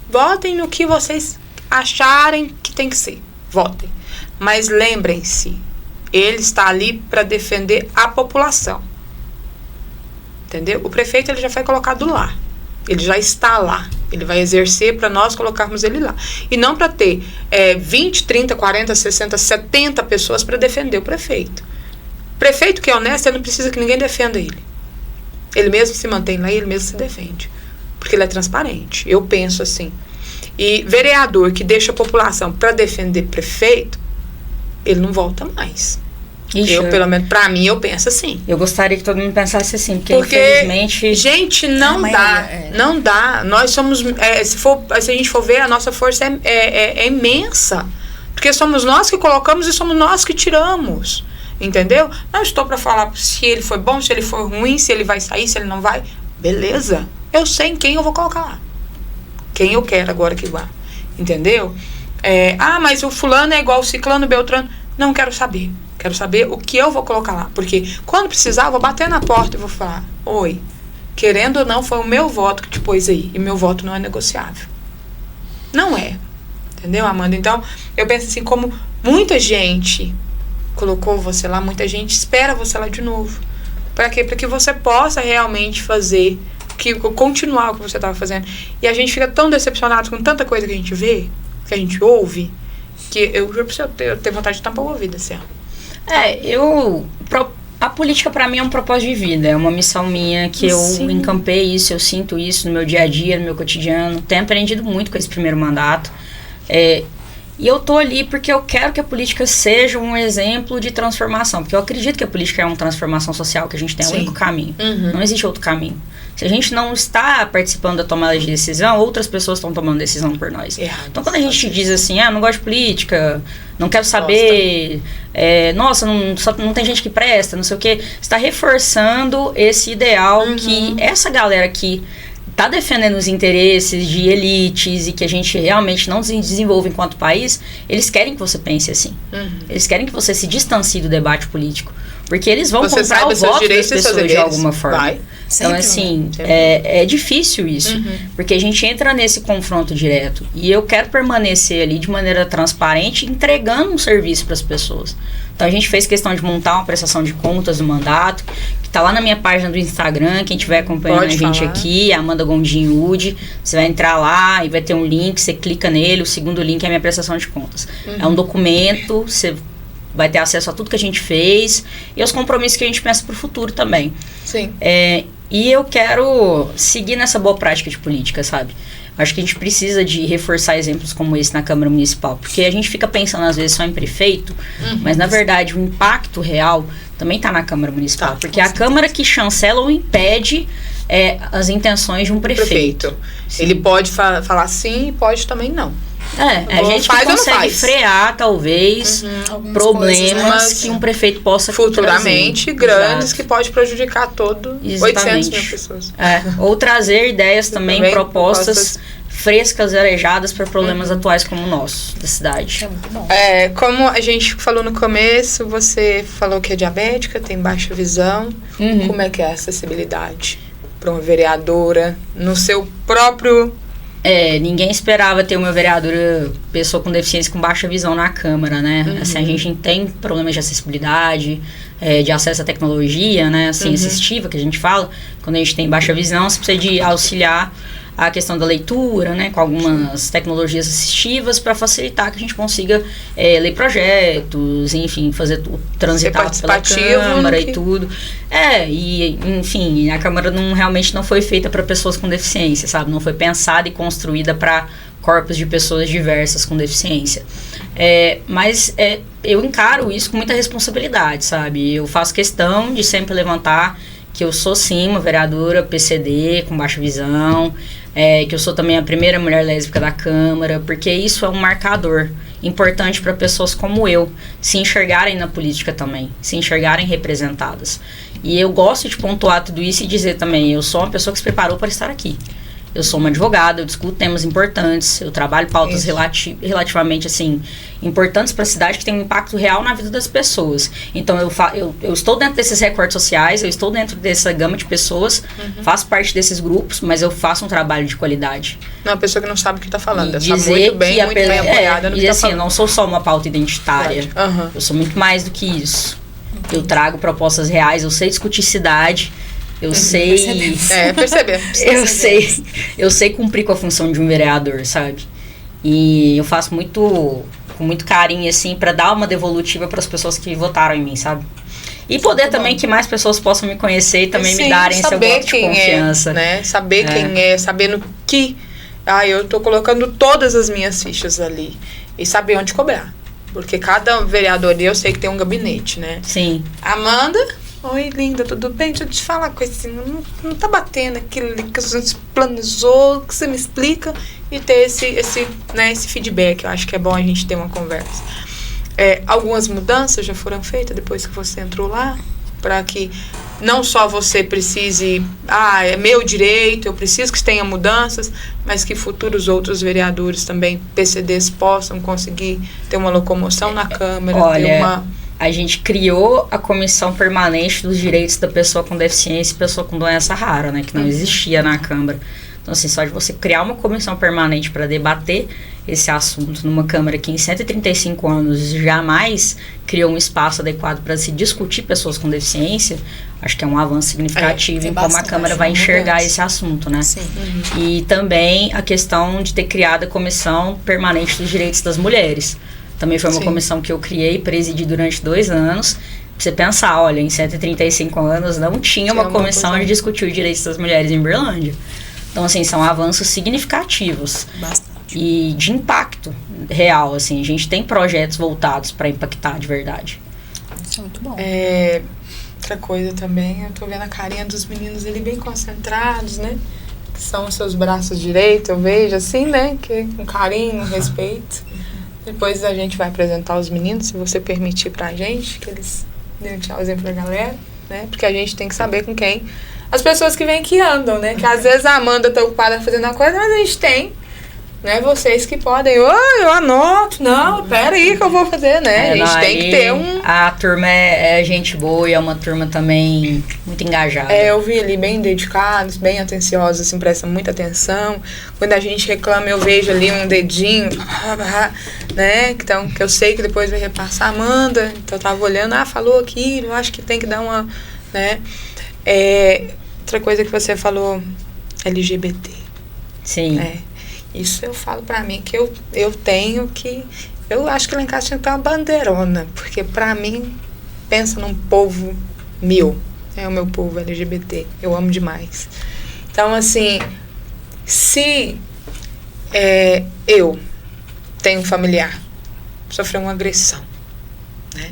votem no que vocês acharem que tem que ser. Votem. Mas lembrem-se, ele está ali para defender a população. Entendeu? O prefeito, ele já foi colocado lá. Ele já está lá. Ele vai exercer para nós colocarmos ele lá. E não para ter 20, 30, 40, 60, 70 pessoas para defender o prefeito. Prefeito que é honesto, ele não precisa que ninguém defenda ele. Ele mesmo se mantém lá e ele mesmo se defende. Porque ele é transparente. Eu penso assim. E vereador que deixa a população para defender prefeito, ele não volta mais. Pelo menos, pra mim, eu penso assim. Eu gostaria que todo mundo pensasse assim, porque infelizmente... Gente, não dá. Não dá. Nós somos... se a gente for ver, a nossa força é imensa. Porque somos nós que colocamos e somos nós que tiramos. Entendeu? Não estou para falar se ele foi bom, se ele foi ruim, se ele vai sair, se ele não vai. Beleza. Eu sei em quem eu vou colocar lá. Quem eu quero agora que vá. Entendeu? Mas o fulano é igual o ciclano, Beltrano. Não quero saber. Quero saber o que eu vou colocar lá. Porque quando precisar, eu vou bater na porta e vou falar: oi, querendo ou não, foi o meu voto que te pôs aí. E meu voto não é negociável. Não é. Entendeu, Amanda? Então, eu penso assim, como muita gente colocou você lá, muita gente espera você lá de novo. Para quê? Para que você possa realmente fazer, continuar o que você estava fazendo. E a gente fica tão decepcionado com tanta coisa que a gente vê, que a gente ouve, que eu juro pra você, eu tenho vontade de tampar o ouvido assim, a política para mim é um propósito de vida, é uma missão minha que eu encampei isso, eu sinto isso no meu dia a dia, no meu cotidiano. Tenho aprendido muito com esse primeiro mandato. E eu tô ali porque eu quero que a política seja um exemplo de transformação. Porque eu acredito que a política é uma transformação social, que a gente tem o único caminho. Não existe outro caminho. Se a gente não está participando da tomada de decisão, outras pessoas estão tomando decisão por nós. Então, quando a gente diz assim, não gosto de política, não quero saber, não tem gente que presta, não sei o quê, está reforçando esse ideal que essa galera que tá defendendo os interesses de elites e que a gente realmente não se desenvolve enquanto país, eles querem que você pense assim. Eles querem que você se distancie do debate político. Porque eles vão comprar o voto das pessoas de alguma forma. Então, Sempre, assim, é difícil isso. Porque a gente entra nesse confronto direto. E eu quero permanecer ali de maneira transparente, entregando um serviço para as pessoas. Então, a gente fez questão de montar uma prestação de contas do mandato, que está lá na minha página do Instagram. Quem estiver acompanhando a gente aqui, Amanda Gondim Wood, você vai entrar lá e vai ter um link, você clica nele. O segundo link é a minha prestação de contas. É um documento, você vai ter acesso a tudo que a gente fez e aos compromissos que a gente pensa para o futuro também. Sim. E eu quero seguir nessa boa prática de política, sabe? Acho que a gente precisa de reforçar exemplos como esse na Câmara Municipal, porque a gente fica pensando às vezes só em prefeito, mas na verdade o impacto real também está na Câmara Municipal, porque é a Câmara que chancela ou impede as intenções de um prefeito. Ele pode falar sim e pode também não. A gente consegue frear, talvez, problemas que um prefeito possa futuramente grandes, que pode prejudicar 800 mil pessoas. Ou trazer ideias também propostas frescas, arejadas para problemas atuais como o nosso, da cidade. Como a gente falou no começo, você falou que é diabética, tem baixa visão. Como é que é a acessibilidade para uma vereadora no seu próprio... ninguém esperava ter uma vereadora, pessoa com deficiência com baixa visão na Câmara, né? Assim, a gente tem problemas de acessibilidade, de acesso à tecnologia, né? Assim, assistiva, que a gente fala. Quando a gente tem baixa visão, você precisa de auxiliar a questão da leitura, né? Com algumas tecnologias assistivas para facilitar que a gente consiga ler projetos, enfim, fazer o transitar pela Câmara e tudo. Enfim, a Câmara realmente não foi feita para pessoas com deficiência, sabe? Não foi pensada e construída para corpos de pessoas diversas com deficiência. Mas eu encaro isso com muita responsabilidade, sabe? Eu faço questão de sempre levantar que eu sou sim uma vereadora PCD com baixa visão, que eu sou também a primeira mulher lésbica da Câmara, porque isso é um marcador importante para pessoas como eu se enxergarem na política também, se enxergarem representadas. E eu gosto de pontuar tudo isso e dizer também, eu sou uma pessoa que se preparou para estar aqui. Eu sou uma advogada, eu discuto temas importantes, eu trabalho pautas relativamente, assim, importantes para a cidade, que tem um impacto real na vida das pessoas. Então, eu estou dentro desses recortes sociais, eu estou dentro dessa gama de pessoas, faço parte desses grupos, mas eu faço um trabalho de qualidade. Não, a pessoa que não sabe o que está falando, e sabe muito bem apoiada no que está falando. Eu não sou só uma pauta identitária, eu sou muito mais do que isso. Eu trago propostas reais, eu sei discutir cidade, eu sei... Percebemos. Eu sei cumprir com a função de um vereador, sabe? E eu faço com muito carinho, assim, para dar uma devolutiva para as pessoas que votaram em mim, sabe? E poder também que mais pessoas possam me conhecer e também me darem esse voto de confiança. Né? Saber quem é, sabendo que... eu tô colocando todas as minhas fichas ali. E saber onde cobrar. Porque cada vereador, eu sei que tem um gabinete, né? Sim. Amanda... Oi, linda, tudo bem? Deixa eu te falar uma coisinha. Não tá batendo aquilo que a gente planejou, que você me explica, e ter esse feedback. Eu acho que é bom a gente ter uma conversa. Algumas mudanças já foram feitas depois que você entrou lá, para que não só você precise, é meu direito, eu preciso que tenha mudanças, mas que futuros outros vereadores também, PCDs, possam conseguir ter uma locomoção na Câmara, ter uma... A gente criou a Comissão Permanente dos Direitos da Pessoa com Deficiência e Pessoa com Doença Rara, né? Que não existia na Câmara. Então, assim, só de você criar uma comissão permanente para debater esse assunto numa Câmara que em 135 anos jamais criou um espaço adequado para se discutir pessoas com deficiência, acho que é um avanço significativo em como a Câmara vai enxergar esse assunto, né? Sim. E também a questão de ter criado a Comissão Permanente dos Direitos das Mulheres. Também foi uma comissão que eu criei, presidi durante 2 anos. Pra você pensar, olha, em 135 anos não tinha uma comissão de discutir os direitos das mulheres em Uberlândia. Então, assim, são avanços significativos. Bastante. E de impacto real, assim. A gente tem projetos voltados para impactar de verdade. Isso é muito bom. Outra coisa também, eu tô vendo a carinha dos meninos ali bem concentrados, né? Que são os seus braços direitos, eu vejo assim, né? Que com carinho, respeito. Depois a gente vai apresentar os meninos, se você permitir pra gente, que eles dêem um tchauzinho pra galera, né? Porque a gente tem que saber com quem as pessoas que vêm que andam, né? Que às vezes a Amanda tá ocupada fazendo uma coisa, mas a gente tem, né? Vocês que podem, eu anoto, não, pera aí que eu vou fazer, né? A gente tem que ter A turma é gente boa e é uma turma também muito engajada. Eu vi ali bem dedicados, bem atenciosos, assim, prestam muita atenção. Quando a gente reclama, eu vejo ali um dedinho, né? Então, que eu sei que depois vai repassar. Amanda, então eu tava olhando, falou aqui, eu acho que tem que dar uma, né? Outra coisa que você falou, LGBT. Sim. Isso eu falo pra mim, que eu tenho que... Eu acho que lá em casa tinha que ter uma bandeirona, porque pra mim, pensa num povo meu. É o meu povo LGBT. Eu amo demais. Então, assim, se eu tenho um familiar sofreu uma agressão, né?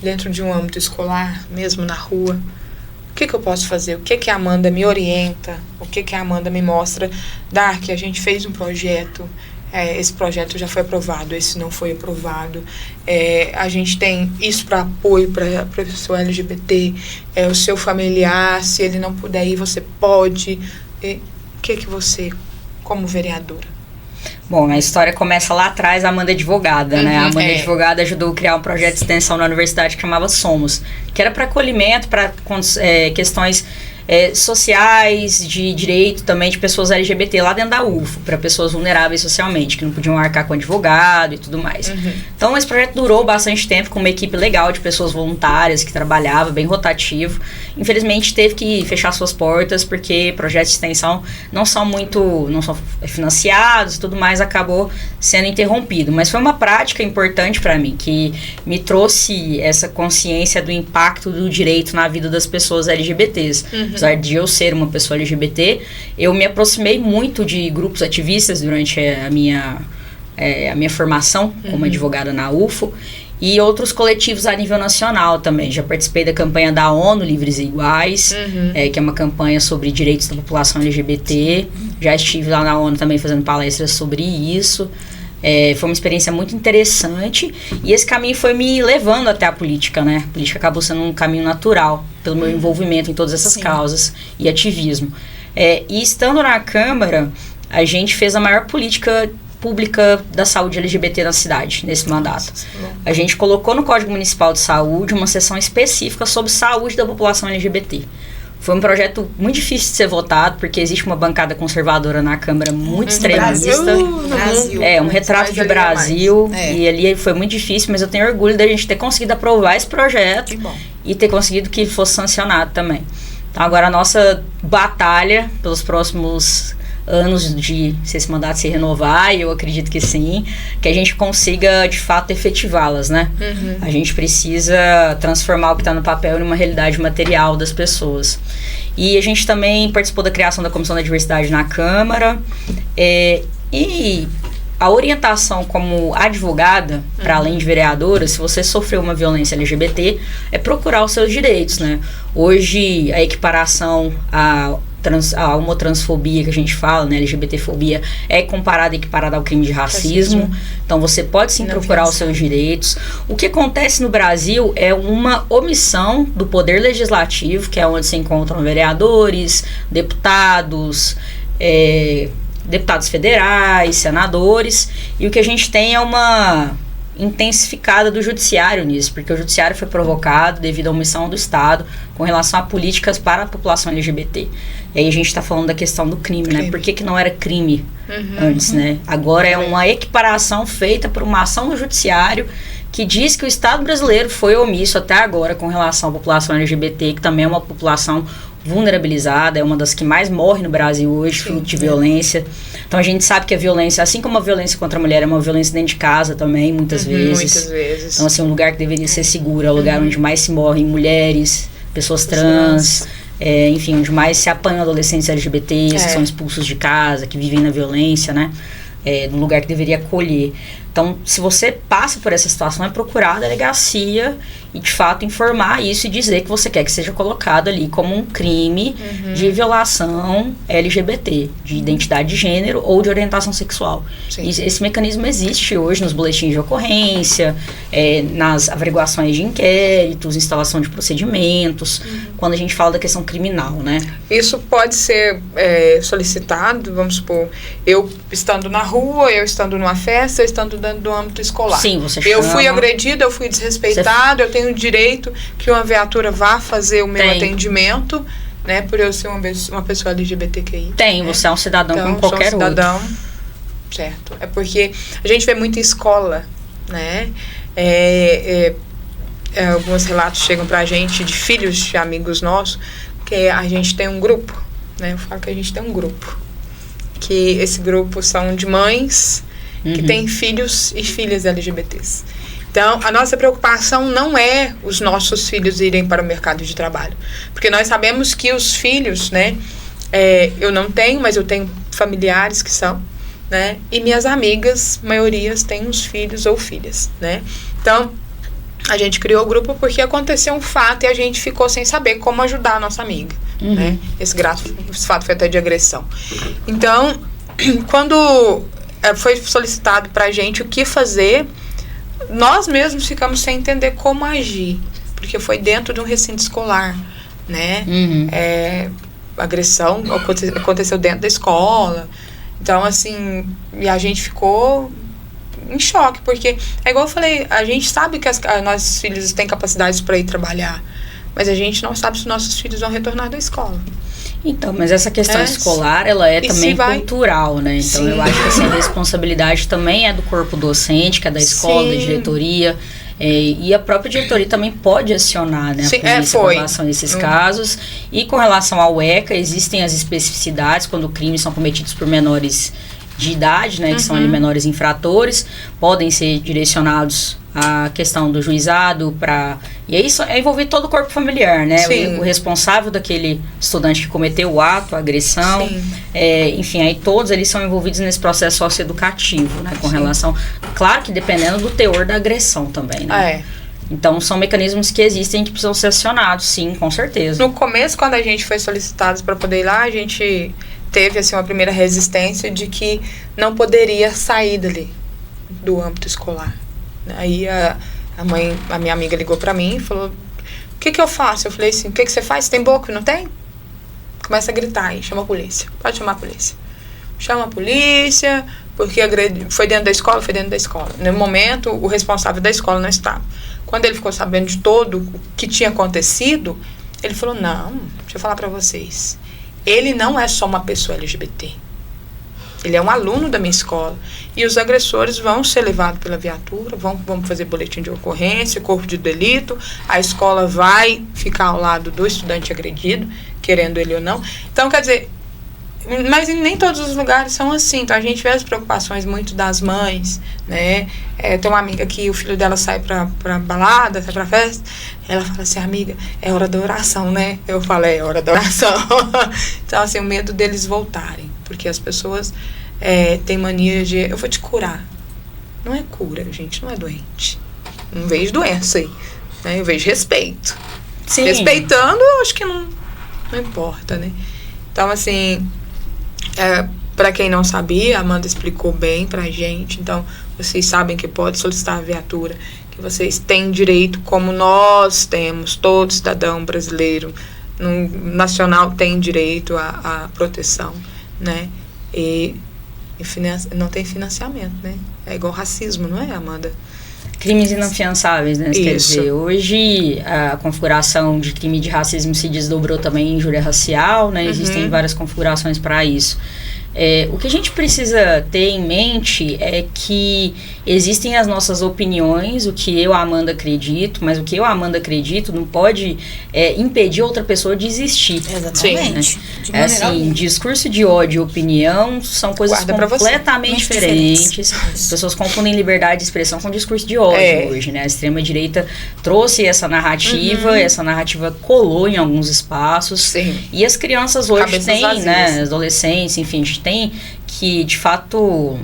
Dentro de um âmbito escolar, mesmo na rua, o que eu posso fazer? O que a Amanda me orienta? O que a Amanda me mostra? Dark, a gente fez um projeto, esse projeto já foi aprovado, esse não foi aprovado. A gente tem isso para apoio para a pessoa LGBT, o seu familiar, se ele não puder ir, você pode. O que você, como vereadora? Bom, a história começa lá atrás, a Amanda é advogada, né? A Amanda advogada ajudou a criar um projeto de extensão na universidade que chamava Somos, que era para acolhimento, para questões sociais, de direito também de pessoas LGBT lá dentro da UFO, para pessoas vulneráveis socialmente, que não podiam arcar com advogado e tudo mais. Então, esse projeto durou bastante tempo com uma equipe legal de pessoas voluntárias que trabalhava, bem rotativo. Infelizmente, teve que fechar suas portas, porque projetos de extensão não são financiados e tudo mais, acabou sendo interrompido. Mas foi uma prática importante para mim, que me trouxe essa consciência do impacto do direito na vida das pessoas LGBTs. Apesar de eu ser uma pessoa LGBT, eu me aproximei muito de grupos ativistas durante a minha formação como advogada na UFO e outros coletivos a nível nacional também. Já participei da campanha da ONU Livres e Iguais, que é uma campanha sobre direitos da população LGBT. Já estive lá na ONU também fazendo palestras sobre isso. Foi uma experiência muito interessante e esse caminho foi me levando até a política, né? A política acabou sendo um caminho natural pelo meu envolvimento em todas essas causas e ativismo. E estando na Câmara, a gente fez a maior política pública da saúde LGBT na cidade, nesse mandato. A gente colocou no Código Municipal de Saúde uma seção específica sobre saúde da população LGBT. Foi um projeto muito difícil de ser votado, porque existe uma bancada conservadora na Câmara muito extremista. Brasil. Um retrato de Brasil. E ali foi muito difícil, mas eu tenho orgulho da gente ter conseguido aprovar esse projeto e ter conseguido que fosse sancionado também. Então agora a nossa batalha pelos próximos anos de se esse mandato se renovar, e eu acredito que sim, que a gente consiga de fato efetivá-las, né? A gente precisa transformar o que está no papel em uma realidade material das pessoas. E a gente também participou da criação da Comissão da Diversidade na Câmara, e a orientação como advogada, para além de vereadora, se você sofreu uma violência LGBT, é procurar os seus direitos, né? Hoje, a equiparação a homotransfobia que a gente fala, né, LGBTfobia, é comparada e equiparada ao crime de racismo. Então você pode sim procurar os seus direitos. O que acontece no Brasil é uma omissão do poder legislativo, que é onde se encontram vereadores, deputados federais, senadores, e o que a gente tem é uma intensificada do judiciário nisso, porque o judiciário foi provocado devido à omissão do Estado com relação a políticas para a população LGBT. E aí a gente está falando da questão do crime, né? Por que não era crime antes, né? Agora é uma equiparação feita por uma ação do judiciário que diz que o Estado brasileiro foi omisso até agora com relação à população LGBT, que também é uma população vulnerabilizada, é uma das que mais morre no Brasil hoje, fruto de violência. Então a gente sabe que a violência, assim como a violência contra a mulher, é uma violência dentro de casa também, muitas vezes. Então assim, um lugar que deveria ser seguro, é o lugar onde mais se morrem mulheres, pessoas trans, enfim, onde mais se apanham adolescentes LGBTs, que são expulsos de casa, que vivem na violência, né? Num lugar que deveria acolher. Então, se você passa por essa situação, é procurar a delegacia e, de fato, informar isso e dizer que você quer que seja colocado ali como um crime de violação LGBT, de identidade de gênero ou de orientação sexual. Esse mecanismo existe hoje nos boletins de ocorrência, nas averiguações de inquéritos, instalação de procedimentos, quando a gente fala da questão criminal, né? Isso pode ser solicitado, vamos supor, eu estando na rua, eu estando numa festa, eu estando dentro do âmbito escolar. Sim, você chama. Eu fui agredido, eu fui desrespeitado, eu tenho direito que uma viatura vá fazer o meu atendimento, né, por eu ser uma pessoa LGBTQI. Você é um cidadão como qualquer outro. Cidadão, certo. É porque a gente vê muito em escola, né, alguns relatos chegam pra gente de filhos de amigos nossos, que a gente tem um grupo, né, eu falo que a gente tem um grupo, que esse grupo são de mães que têm filhos e filhas LGBTs. Então, a nossa preocupação não é os nossos filhos irem para o mercado de trabalho. Porque nós sabemos que os filhos, né, eu não tenho, mas eu tenho familiares que são, né, e minhas amigas, maiorias, têm uns filhos ou filhas, né. Então, a gente criou o grupo porque aconteceu um fato e a gente ficou sem saber como ajudar a nossa amiga, né. Esse fato foi até de agressão. Então, quando foi solicitado pra gente o que fazer, nós mesmos ficamos sem entender como agir, porque foi dentro de um recinto escolar, né? Agressão aconteceu dentro da escola. Então, assim, e a gente ficou em choque, porque é igual eu falei, a gente sabe que nossos filhos têm capacidades para ir trabalhar, mas a gente não sabe se nossos filhos vão retornar da escola. Então, mas essa questão escolar, ela é também cultural, né? Então, eu acho que assim, a responsabilidade também é do corpo docente, que é da escola, da diretoria, e a própria diretoria também pode acionar, né, a polícia com relação a esses casos. E com relação ao ECA, existem as especificidades quando crimes são cometidos por menores de idade, né, que são ali menores infratores, podem ser direcionados à questão do juizado e aí é envolver todo o corpo familiar, né, o responsável daquele estudante que cometeu o ato, a agressão, enfim, aí todos eles são envolvidos nesse processo socioeducativo, né, com relação, claro que dependendo do teor da agressão também, né. Então, são mecanismos que existem que precisam ser acionados, sim, com certeza. No começo, quando a gente foi solicitado para poder ir lá, a gente teve assim uma primeira resistência de que não poderia sair dali do âmbito escolar. Aí a minha amiga ligou para mim e falou: o que eu faço? Eu falei assim: o que você faz? Você tem boca? Não tem? Começa a gritar aí, chama a polícia. Pode chamar a polícia. Chama a polícia, porque foi dentro da escola, foi dentro da escola. No momento, o responsável da escola não estava. Quando ele ficou sabendo de todo o que tinha acontecido, ele falou: não, deixa eu falar para vocês. Ele não é só uma pessoa LGBT. Ele é um aluno da minha escola. E os agressores vão ser levados pela viatura, vamos fazer boletim de ocorrência, corpo de delito. A escola vai ficar ao lado do estudante agredido, querendo ele ou não. Então, quer dizer, mas nem todos os lugares são assim. Então, a gente vê as preocupações muito das mães, né? Tem uma amiga que o filho dela sai pra balada, sai pra festa. Ela fala assim: amiga, é hora da oração, né? Eu falo: é hora da oração. Então, assim, o medo deles voltarem. Porque as pessoas têm mania de: eu vou te curar. Não é cura, gente, não é doente. Não vejo doença aí, né? Eu vejo respeito. Sim. Respeitando, eu acho que não importa, né? Então, assim, para quem não sabia, a Amanda explicou bem pra gente. Então, vocês sabem que pode solicitar a viatura, que vocês têm direito, como nós temos, todo cidadão brasileiro nacional tem direito à proteção, né? E não tem financiamento, né? É igual racismo, não é, Amanda? Crimes inafiançáveis, né? Quer dizer, hoje a configuração de crime de racismo se desdobrou também em injúria racial, né? Existem várias configurações para isso. O que a gente precisa ter em mente é que existem as nossas opiniões, o que eu, Amanda, acredito, mas o que eu, Amanda, acredito não pode impedir outra pessoa de existir. Exatamente. Né? Assim, discurso de ódio e opinião são coisas completamente diferentes. As pessoas confundem liberdade de expressão com discurso de ódio hoje, né? A extrema-direita trouxe essa narrativa colou em alguns espaços. Sim. E as crianças hoje têm, né? Adolescentes, enfim, a gente tem que, de fato,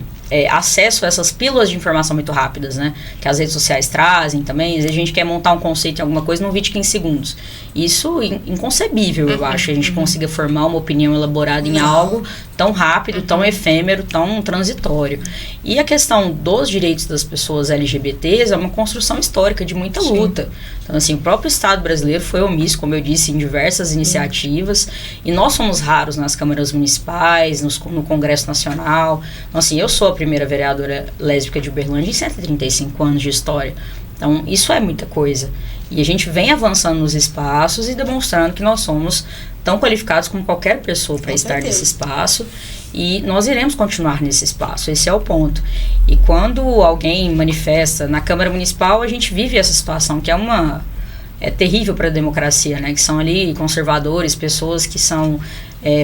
acesso a essas pílulas de informação muito rápidas, né? Que as redes sociais trazem também. A gente quer montar um conceito em alguma coisa num vídeo de 15 segundos. Isso inconcebível, eu acho, que a gente consiga formar uma opinião elaborada em algo tão rápido, tão efêmero, tão transitório. E a questão dos direitos das pessoas LGBTs é uma construção histórica de muita luta. Então, assim, o próprio Estado brasileiro foi omisso, como eu disse, em diversas iniciativas, e nós somos raros nas câmaras municipais, no Congresso Nacional. Então, assim, eu sou a primeira vereadora lésbica de Uberlândia em 135 anos de história. Então, isso é muita coisa. E a gente vem avançando nos espaços e demonstrando que nós somos tão qualificados como qualquer pessoa para estar nesse espaço. E nós iremos continuar nesse espaço, esse é o ponto. E quando alguém manifesta na Câmara Municipal, a gente vive essa situação, que é terrível para a democracia, né? Que são ali conservadores, pessoas que são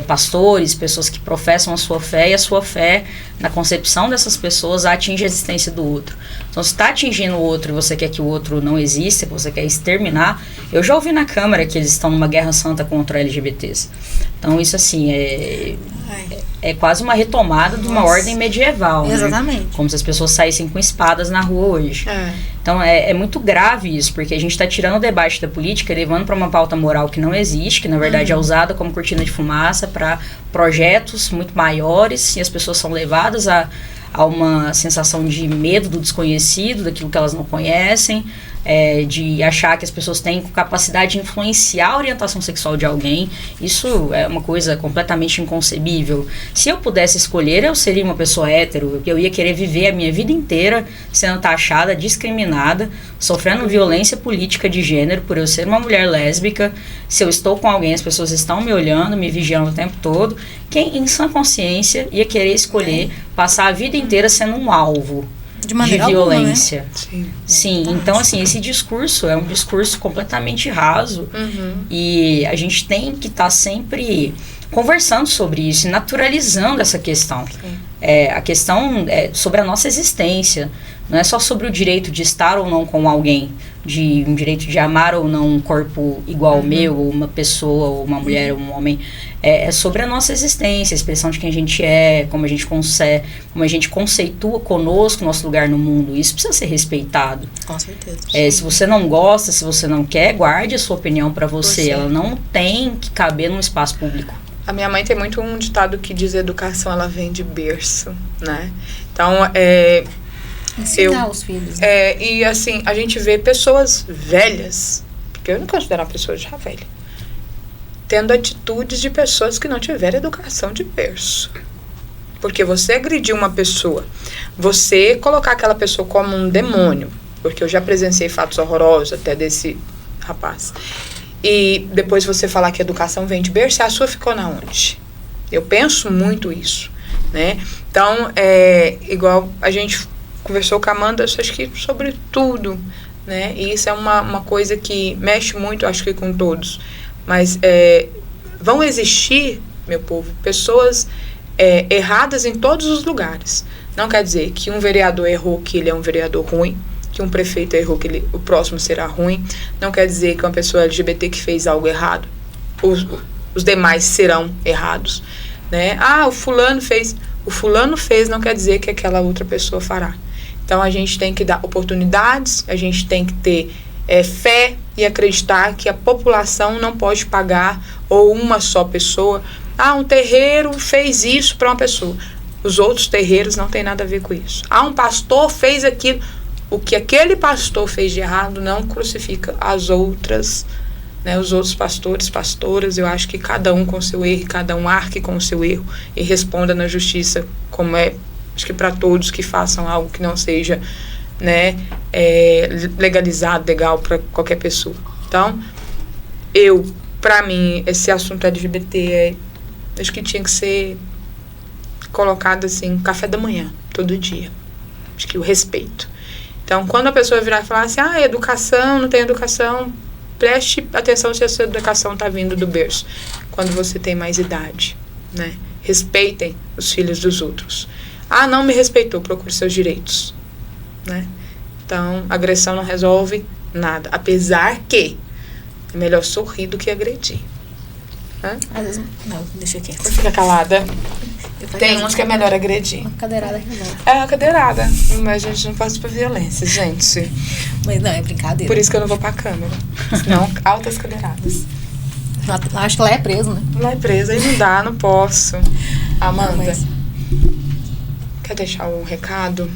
pastores, pessoas que professam a sua fé, e a sua fé, na concepção dessas pessoas, atinge a existência do outro. Então, se está atingindo o outro e você quer que o outro não exista, você quer exterminar, eu já ouvi na Câmara que eles estão numa guerra santa contra LGBTs. Então, isso assim, é quase uma retomada de uma ordem medieval. Exatamente. Né? Como se as pessoas saíssem com espadas na rua hoje. Então, é muito grave isso, porque a gente está tirando o debate da política e levando para uma pauta moral que não existe, que na verdade é usada como cortina de fumaça para projetos muito maiores, e as pessoas são levadas a uma sensação de medo do desconhecido, daquilo que elas não conhecem, de achar que as pessoas têm capacidade de influenciar a orientação sexual de alguém. Isso é uma coisa completamente inconcebível. Se eu pudesse escolher, eu seria uma pessoa hétero, eu ia querer viver a minha vida inteira sendo taxada, discriminada, sofrendo violência política de gênero por eu ser uma mulher lésbica. Se eu estou com alguém, as pessoas estão me olhando, me vigiando o tempo todo. Quem, em sã consciência, ia querer escolher passar a vida inteira sendo um alvo de violência? Alguma, né? Sim, então assim, esse discurso é um discurso completamente raso, e a gente tem que estar sempre conversando sobre isso, naturalizando essa questão. A questão é sobre a nossa existência, não é só sobre o direito de estar ou não com alguém, de um direito de amar ou não um corpo igual ao meu, ou uma pessoa, ou uma mulher, ou um homem. É sobre a nossa existência, a expressão de quem a gente é, como a gente consegue, como a gente conceitua conosco nosso lugar no mundo. Isso precisa ser respeitado. Com certeza. Se você não gosta, se você não quer, guarde a sua opinião para você. Ela não tem que caber num espaço público. A minha mãe tem muito um ditado que diz: educação, ela vem de berço, né? Então, ensinar os filhos. Né? E assim, a gente vê pessoas velhas, porque eu não considero uma pessoa já velha, tendo atitudes de pessoas que não tiveram educação de berço. Porque você agredir uma pessoa, você colocar aquela pessoa como um demônio, porque eu já presenciei fatos horrorosos até desse rapaz, e depois você falar que a educação vem de berço, a sua ficou na onde? Eu penso muito isso, né? Então, igual a gente conversou com a Amanda, acho que sobre tudo, né? E isso é uma coisa que mexe muito, acho que com todos. Mas vão existir, meu povo, pessoas erradas em todos os lugares. Não quer dizer que um vereador errou, que ele é um vereador ruim, que um prefeito errou, que o próximo será ruim. Não quer dizer que uma pessoa LGBT que fez algo errado, os demais serão errados, né? O fulano fez. O fulano fez, não quer dizer que aquela outra pessoa fará. Então, a gente tem que dar oportunidades, a gente tem que ter fé e acreditar que a população não pode pagar, ou uma só pessoa. Um terreiro fez isso para uma pessoa. Os outros terreiros não tem nada a ver com isso. Um pastor fez aquilo. O que aquele pastor fez de errado não crucifica as outras, né, os outros pastores, pastoras. Eu acho que cada um com seu erro, cada um arque com o seu erro e responda na justiça, como acho que para todos que façam algo que não seja, né, legalizado, legal para qualquer pessoa. Então, para mim, esse assunto LGBT acho que tinha que ser colocado assim, café da manhã, todo dia. Acho que o respeito. Então, quando a pessoa virar e falar assim, educação, não tem educação, preste atenção se a sua educação está vindo do berço. Quando você tem mais idade, né? Respeitem os filhos dos outros. Não me respeitou, procure seus direitos, né? Então, agressão não resolve nada. Apesar que é melhor sorrir do que agredir. Às vezes, não, deixa quieto. Fica calada. Tem uns que é melhor agredir. Uma cadeirada resolve. É uma cadeirada, mas a gente não pode pra violência, gente. Mas não, é brincadeira. Por isso que eu não vou pra câmera. Senão, altas cadeiradas. Acho que lá é preso, né? Lá é preso, aí não dá, não posso. Amanda, quer deixar um recado?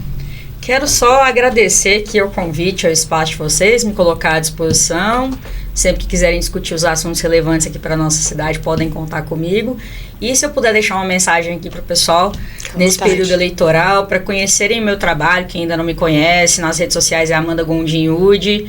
Quero só agradecer aqui o convite, ao espaço de vocês, me colocar à disposição. Sempre que quiserem discutir os assuntos relevantes aqui para a nossa cidade, podem contar comigo. E se eu puder deixar uma mensagem aqui para o pessoal, nesse período eleitoral, para conhecerem o meu trabalho, quem ainda não me conhece, nas redes sociais é Amanda Gondim Udi.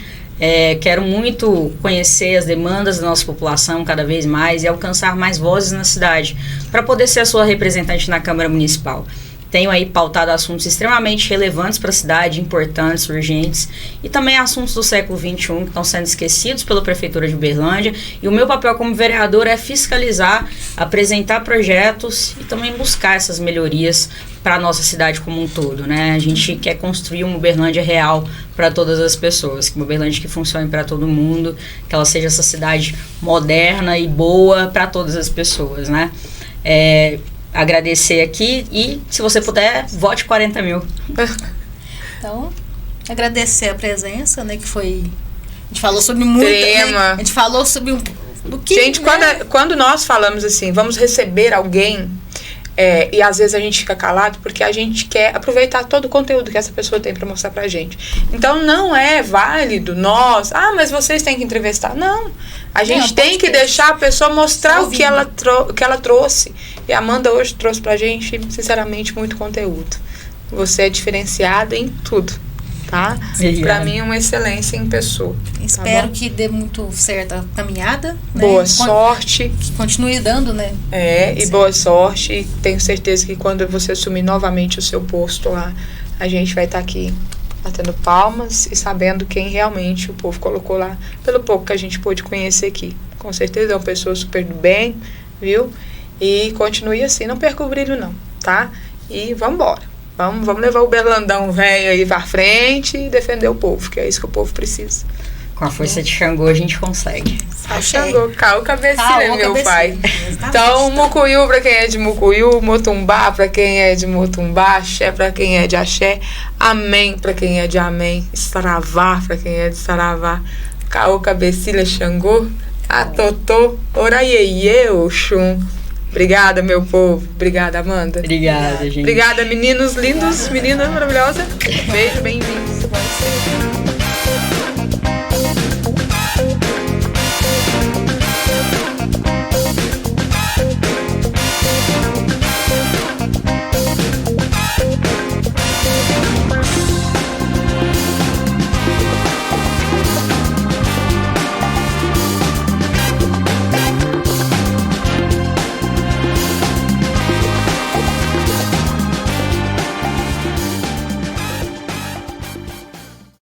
Quero muito conhecer as demandas da nossa população cada vez mais e alcançar mais vozes na cidade, para poder ser a sua representante na Câmara Municipal. Tenho aí pautado assuntos extremamente relevantes para a cidade, importantes, urgentes, e também assuntos do século XXI que estão sendo esquecidos pela Prefeitura de Uberlândia. E o meu papel como vereador é fiscalizar, apresentar projetos e também buscar essas melhorias para a nossa cidade como um todo, né? A gente quer construir uma Uberlândia real para todas as pessoas, uma Uberlândia que funcione para todo mundo, que ela seja essa cidade moderna e boa para todas as pessoas, né? Agradecer aqui e, se você puder, vote 40 mil. Então, agradecer a presença, né, que foi... A gente falou sobre muito, né? A gente falou sobre o que... Gente, quando nós falamos assim, vamos receber alguém, e às vezes a gente fica calado porque a gente quer aproveitar todo o conteúdo que essa pessoa tem para mostrar pra gente. Então, não é válido nós... mas vocês têm que entrevistar. Não. A gente tem que deixar a pessoa mostrar o que ela trouxe. E a Amanda hoje trouxe pra gente, sinceramente, muito conteúdo. Você é diferenciada em tudo, tá? Pra mim, uma excelência em pessoa. Espero que dê muito certo a caminhada. Boa sorte. Que continue dando, né? E boa sorte. E tenho certeza que quando você assumir novamente o seu posto lá, a gente vai estar aqui batendo palmas e sabendo quem realmente o povo colocou lá, pelo pouco que a gente pôde conhecer aqui. Com certeza é uma pessoa super do bem, viu? E continue assim, não perca o brilho não, tá? E vamos embora. Vamos levar o Berlandão velho aí pra frente e defender o povo, que é isso que o povo precisa. Com a força de Xangô a gente consegue. Xangô, Caô Cabecilha, meu pai. Então, Mucuyu pra quem é de Mucuyu, Motumbá pra quem é de Motumbá, Axé pra quem é de Axé, Amém pra quem é de Amém, Saravá pra quem é de Saravá, Caô Cabecilha, Xangô, Atotô, Oraiê, Oxum. Obrigada, meu povo. Obrigada, Amanda. Obrigada, gente. Obrigada, meninos lindos, meninas maravilhosas. Beijo, bem-vindos.